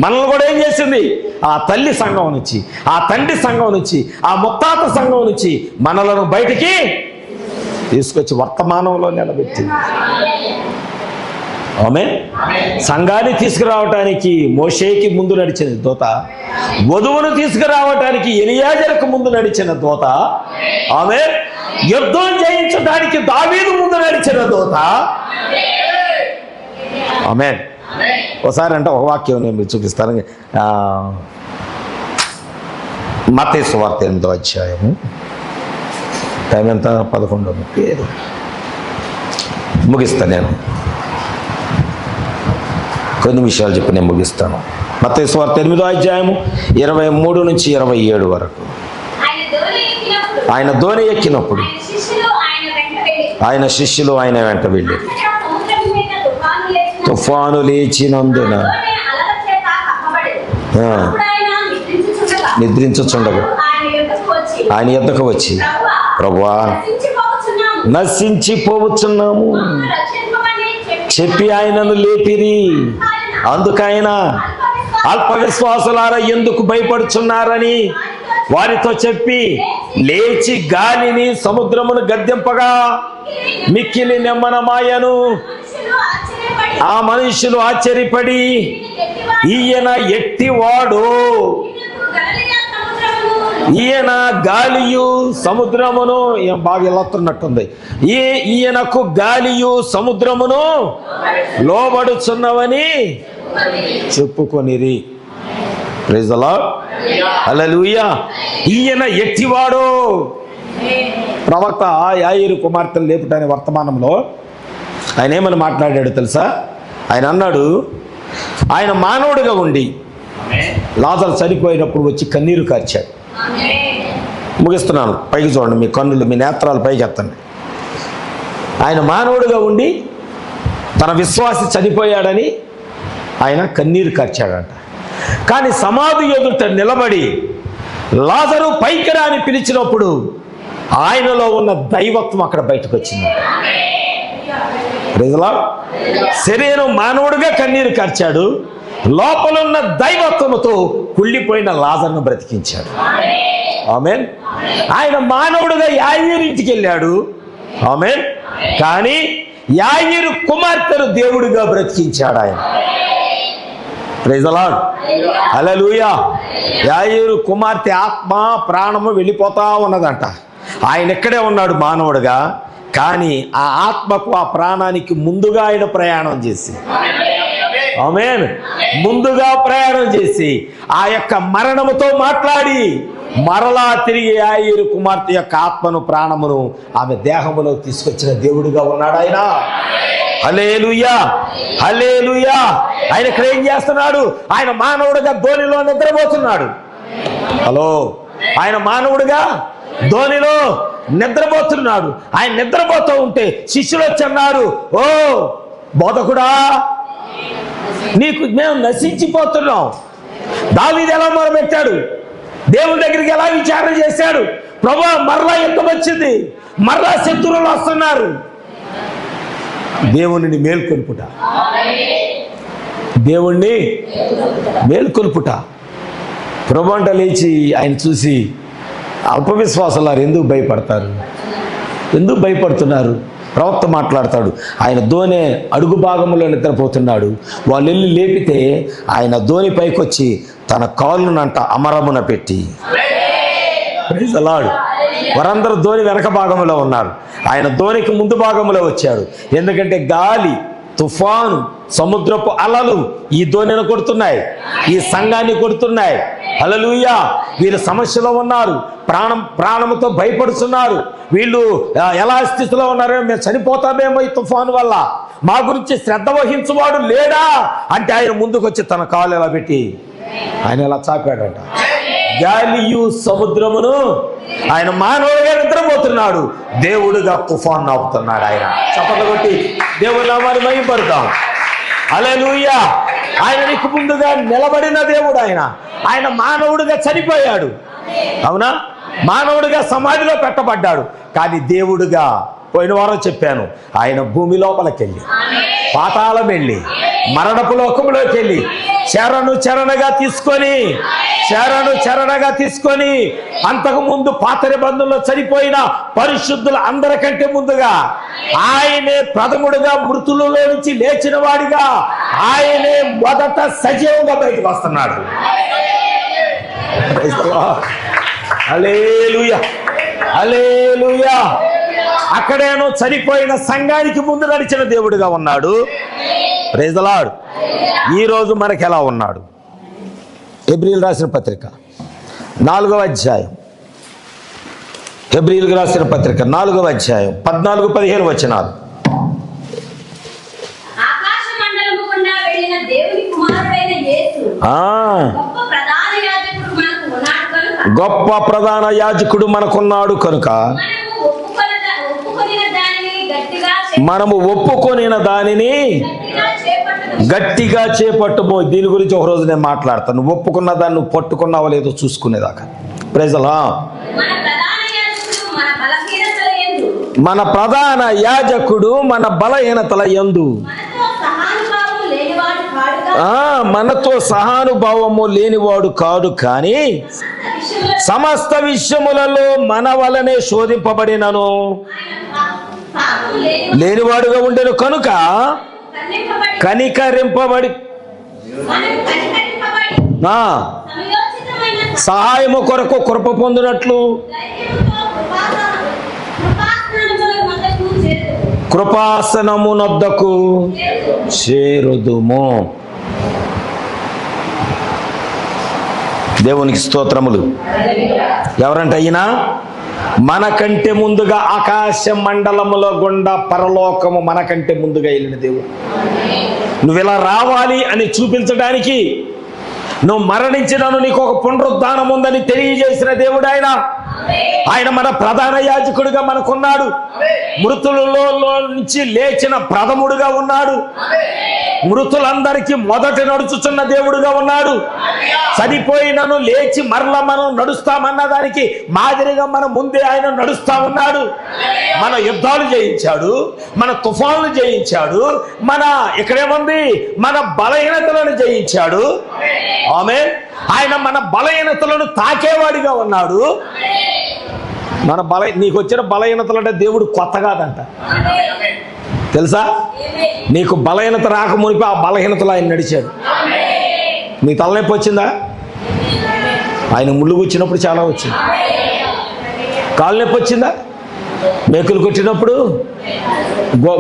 మనల్ని కూడా ఏం చేసింది, ఆ తల్లి సంఘం నుంచి, ఆ తండ్రి సంఘం నుంచి, ఆ ముత్తాత సంఘం నుంచి మనలను బయటికి తీసుకొచ్చి వర్తమానంలో నిలబెట్టింది. ఆమేన్. సంఘాన్ని తీసుకురావటానికి మోషేకి ముందు నడిచిన దూత, వధువును తీసుకురావటానికి ఎలియాజరుకు ముందు నడిచిన దూత, ఆమేన్, యుద్ధం చేయించడానికి దావీదు ముందు నడిచిన దూత, ఆమేన్. ఒకసారి అంటే ఒక వాక్యం నేను మీకు చూపిస్తాను. మత్తయి సువార్త 8వ అధ్యాయము, టైం ఎంత, 11:30. ముగిస్తాను నేను, కొన్ని విషయాలు చెప్పి నేను ముగిస్తాను. మత్తయి సువార్త 8వ అధ్యాయము 23 నుంచి 27 వరకు. ఆయన ధోని ఎక్కినప్పుడు ఆయన శిష్యులు ఆయన వెంట వెళ్ళి, తుఫాను లేచినందున నిద్రించుచుండగా ఆయన యొద్దకు వచ్చి, ప్రభువా నశించిపోవచ్చున్నాము చెప్పి ఆయనను లేపిరి. అందుకైన అల్ప విశ్వాసులారా ఎందుకు భయపడుచున్నారని వారితో చెప్పి, లేచి గాలిని సముద్రమును గద్దింపగా మిక్కిలి నెమ్మనమాయను. ఆ మనుషులు ఆశ్చర్యపడి, ఈయన ఎట్టివాడు, ఈయన గాలియు సముద్రమును, బాగా ఎల్లతున్నట్టుంది, ఈయనకు గాలియు సముద్రమును లోబడుచున్నవని చెప్పుకొనిరి. ప్రైజ్ ది లార్డ్, హల్లెలూయా. ఈయన ఎట్టివాడో. ప్రవక్త యాయీరు కుమార్తెను లేపుటనే వర్తమానంలో ఆయన ఏమని మాట్లాడాడు తెలుసా? ఆయన అన్నాడు, ఆయన మానవుడిగా ఉండి లాజరు చనిపోయినప్పుడు వచ్చి కన్నీరు కార్చాడు. ముగిస్తున్నాను, పైకి చూడండి, మీ కన్నులు, మీ నేత్రాలు పైకి ఎత్తండి. ఆయన మానవుడిగా ఉండి తన విశ్వాసి చనిపోయాడని ఆయన కన్నీరు కార్చాడంట. కానీ సమాధి ఎదుట నిలబడి లాజరు పైకి రా అని పిలిచినప్పుడు ఆయనలో ఉన్న దైవత్వం అక్కడ బయటకు వచ్చింది. శరీరం మానవుడిగా కన్నీరు కార్చాడు, లోపలున్న దైవత్వముతో కుళ్ళిపోయిన లాజరును బ్రతికించాడు. ఆమేన్. ఆయన మానవుడిగా యాయీరు ఇంటికి వెళ్ళాడు. ఆమేన్. కానీ యాయీరు కుమార్తెను దేవుడిగా బ్రతికించాడు ఆయన. ప్రైజ్ ది లార్డ్, హల్లెలూయా. యాయీరు కుమార్తె ఆత్మ ప్రాణము వెళ్ళిపోతా ఉన్నదంట. ఆయన ఇక్కడే ఉన్నాడు మానవుడిగా, కానీ ఆ ఆత్మకు, ఆ ప్రాణానికి ముందుగా ఆయన ప్రయాణం చేసి, ఆమేన్, ముందుగా ప్రయాణం చేసి ఆ యొక్క మరణముతో మాట్లాడి మరలా తిరిగి యాయీరు కుమార్తె యొక్క ఆత్మను, ప్రాణమును ఆమె దేహములో తీసుకొచ్చిన దేవుడిగా ఉన్నాడు ఆయన. హల్లెలూయా, హల్లెలూయా. ఆయన ఇక్కడ ఏం చేస్తున్నాడు? ఆయన మానవుడిగా ధోనిలో నిద్రపోతున్నాడు. హలో, ఆయన మానవుడిగా ధోనిలో నిద్రపోతున్నాడు. ఆయన నిద్రపోతూ ఉంటే శిష్యులు వచ్చి అన్నారు, ఓ బోధకుడా, నీకు మేము నశించిపోతున్నాం. దావీదు ఎలా మొరపెట్టాడు, దేవుని దగ్గరికి ఎలా విచారణ చేశాడు, ప్రభు మరలా యుద్ధం వచ్చింది, మరలా శత్రువులు వస్తున్నారు. దేవుణ్ణి మేల్కొల్పుట, దేవుణ్ణి మేల్కొల్పుట. ప్రభు అంట లేచి ఆయన చూసి, అల్పవిశ్వాసులారు ఎందుకు భయపడతారు, ఎందుకు భయపడుతున్నారు? ప్రవక్త మాట్లాడతాడు, ఆయన దోణి అడుగు భాగంలో నిద్రపోతున్నాడు. వాళ్ళు వెళ్ళి లేపితే ఆయన దోణి పైకొచ్చి తన కాళ్ళునంట అమరమున పెట్టి, ప్రైజ్ ది లార్డ్, వారందరూ దోణి వెనక భాగంలో ఉన్నారు, ఆయన దోణికి ముందు భాగంలో వచ్చాడు. ఎందుకంటే గాలి, తుఫాను, సముద్రపు అలలు ఈ దోణిని కొడుతున్నాయి, ఈ సంఘాన్ని కొడుతున్నాయి. హల్లెలూయా. వీళ్ళు సమస్యలో ఉన్నారు, ప్రాణంతో భయపడుతున్నారు. వీళ్ళు ఎలా స్థితిలో ఉన్నారో, మేము చనిపోతామేమో ఈ తుఫాను వల్ల, మా గురించి శ్రద్ధ వహించువాడు లేడా అంటే ఆయన ముందుకు వచ్చి తన కాలు ఎలా పెట్టి ఆయన ఎలా చాపాడట. గాలియు సముద్రమును ఆయన మానవుడిగా నిద్రపోతున్నాడు, దేవుడుగా తుఫాను ఆపుతున్నాడు. ఆయన చప్పట్లు కొట్టి దేవుడి నామాన్ని మహిమపడతాం. హల్లెలూయా. ఆయన నీకు ముందుగా నిలబడిన దేవుడు. ఆయన మానవుడిగా చనిపోయాడు, అవునా, మానవుడిగా సమాధిలో పెట్టబడ్డాడు. కానీ దేవుడుగా, పోయిన వారం చెప్పాను, ఆయన భూమి లోపలికి వెళ్ళి, పాతాళం వెళ్ళి, మరణపు లోకంలోకి వెళ్ళి చరణగా తీసుకొని అంతకు ముందు పాత నిబంధనలో చనిపోయిన పరిశుద్ధుల అందరికంటే ముందుగా ఆయనే ప్రథముడుగా మృతులలో నుంచి లేచిన వాడిగా ఆయనే మొదట సజీవంగా బయటకు వస్తున్నాడు. హల్లెలూయా, హల్లెలూయా. అక్కడేనో చనిపోయిన సంఘానికి ముందు నడిచిన దేవుడిగా ఉన్నాడు. Praise the lord. ఈరోజు మనకు ఎలా ఉన్నాడు? హెబ్రీయులకు రాసిన పత్రిక 4వ అధ్యాయం, హెబ్రీయులకు రాసిన పత్రిక 4వ అధ్యాయం 14-15 వచనాలు. గొప్ప ప్రధాన యాజకుడు మనకున్నాడు కనుక మనము ఒప్పుకొనిన దానిని గట్టిగా చేపట్టుమో. దీని గురించి ఒక రోజు నేను మాట్లాడతాను. నువ్వు ఒప్పుకున్న దాన్ని నువ్వు పట్టుకున్నావో లేదో చూసుకునేదాకా. Praise the lord. మన ప్రధాన యాజకుడు మన బలహీనతల యందు మనతో సహానుభావము లేనివాడు కాదు, కానీ సమస్త విషయములలో మన వలనే శోధింపబడినను లేనివాడుగా ఉండెను కనుక కనికరింపబడి సహాయము కొరకు కృప పొందినట్లు కృపాసనమునొద్దకు చేరుదుము. దేవునికి స్తోత్రములు. ఎవరంటే అయినా మనకంటే ముందుగా ఆకాశ మండలముల గుండా పరలోకము మనకంటే ముందుగా వెళ్ళిన దేవుడు. నువ్వు ఇలా రావాలి అని చూపించడానికి, నువ్వు మరణించినను నీకు ఒక పునరుద్ధానం ఉందని తెలియజేసిన దేవుడు ఆయన మన ప్రధాన యాజకుడిగా మనకున్నాడు. మృతులలో నుంచి లేచిన ప్రథముడుగా ఉన్నాడు. మృతులందరికీ మొదట నడుచుచున్న దేవుడుగా ఉన్నాడు. చనిపోయినను లేచి మరలా మనం నడుస్తామన్న దానికి మాదిరిగా మన ముందే ఆయన నడుస్తా ఉన్నాడు. మన యుద్ధాలు జయించాడు, మన తుఫాన్లు జయించాడు, ఇక్కడేముంది మన బలహీనతలను జయించాడు. ఆమేన్. ఆయన మన బలహీనతలను తాకేవాడిగా ఉన్నాడు. నీకు వచ్చిన బలహీనతలు అంటే దేవుడు కొత్త కాదంట, తెలుసా? నీకు బలహీనత రాక మునిపి ఆ బలహీనతలో ఆయన నడిచాడు. నీ తలనొప్పి వచ్చిందా? ఆయన ముళ్ళు కూర్చున్నప్పుడు చాలా వచ్చింది. కాలు నొప్పి వచ్చిందా? మేకులు కొట్టినప్పుడు?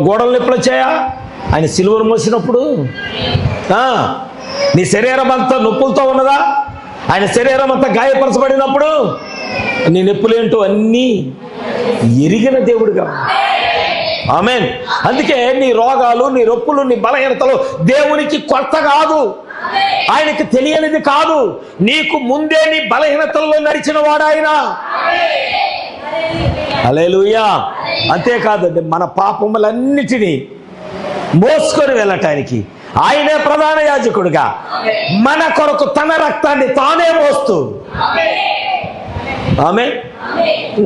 గోడల నొప్పులు వచ్చాయా? ఆయన సిలువను మోసినప్పుడు? నీ శరీరం అంతా నొప్పులతో ఉన్నదా? ఆయన శరీరం అంతా గాయపరచబడినప్పుడు నీ నొప్పులేంటో అన్నీ ఎరిగిన దేవుడుగా. ఆమేన్. అందుకే నీ రోగాలు, నీ నొప్పులు, నీ బలహీనతలు దేవునికి కొత్త కాదు, ఆయనకి తెలియనిది కాదు. నీకు ముందే నీ బలహీనతల్లో నడిచిన వాడు ఆయన. హల్లెలూయా. అంతేకాదండి, మన పాపములన్నిటినీ మోసుకొని వెళ్ళటానికి ఆయనే ప్రధాన యాజకుడిగా మన కొరకు తన రక్తాన్ని తానే మోస్తూ ఆమె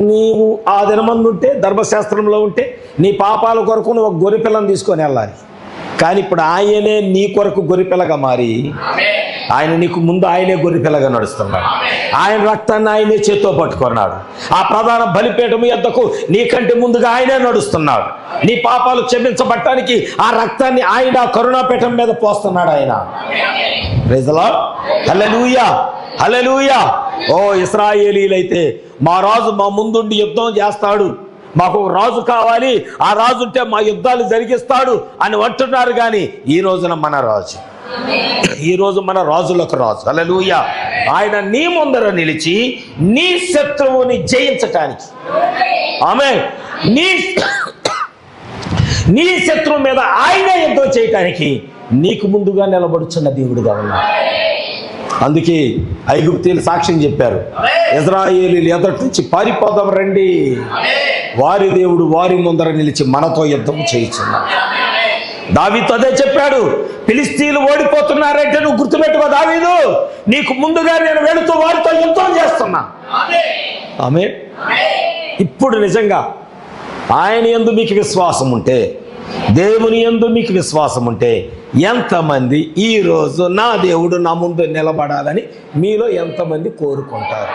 నీవు ఆ దినమందు ఉంటే ధర్మశాస్త్రంలో ఉంటే నీ పాపాల కొరకు నువ్వు ఒక గొర్రెపిల్లని తీసుకొని వెళ్ళాలి. కానీ ఇప్పుడు ఆయనే నీ కొరకు గొర్రెపిల్లగా మారి ఆయన నీకు ముందు ఆయనే గొర్రెపిల్లగా నడుస్తున్నాడు. ఆయన రక్తాన్ని ఆయనే చేత్తో పట్టుకున్నాడు. ఆ ప్రధాన బలిపీఠం యొద్దకు నీకంటే ముందుగా ఆయనే నడుస్తున్నాడు. నీ పాపాలు క్షమించబట్టానికి ఆ రక్తాన్ని ఆయన కరుణాపీఠం మీద పోస్తున్నాడు. ఆయన ప్రైజ్ ది లార్డ్. హల్లెలూయా, హల్లెలూయా. ఓ ఇశ్రాయేలీలైతే మా రాజు మా ముందుండి యుద్ధం చేస్తాడు, మాకు రాజు కావాలి, ఆ రాజు ఉంటే మా యుద్ధాలు జరిగిస్తాడు అని అంటున్నారు. కానీ ఈ రోజున మన రాజు, ఈ రోజు మన రాజులకు రాజు. హల్లెలూయా. ఆయన నీ ముందర నిలిచి నీ శత్రువుని జయించటానికి, ఆమేన్, నీ శత్రువు మీద ఆయన యుద్ధం చేయటానికి నీకు ముందుగా నిలబడుచున్న దేవుడుగా ఉన్నాడు. అందుకే ఐగుప్తీయులు సాక్ష్యం చెప్పారు, ఇశ్రాయేలీయులు ఎదుటి నుంచి పారిపోదాం రండి, వారి దేవుడు వారి ముందర నిలిచి మనతో యుద్ధం చేయించున్నాడు. దావీదు అదే చెప్పాడు, ఫిలిష్తీయులు ఓడిపోతున్నారంటే నువ్వు గుర్తుపెట్టుకో దావీదు, నీకు ముందుగా నేను వెళుతూ వారితో యుద్ధం చేస్తున్నా. ఆమేన్. ఇప్పుడు నిజంగా ఆయన యందు మీకు విశ్వాసం ఉంటే, దేవుని యందు మీకు విశ్వాసం ఉంటే, ఎంతమంది ఈరోజు నా దేవుడు నా ముందు నిలబడాలని మీలో ఎంతమంది కోరుకుంటారు?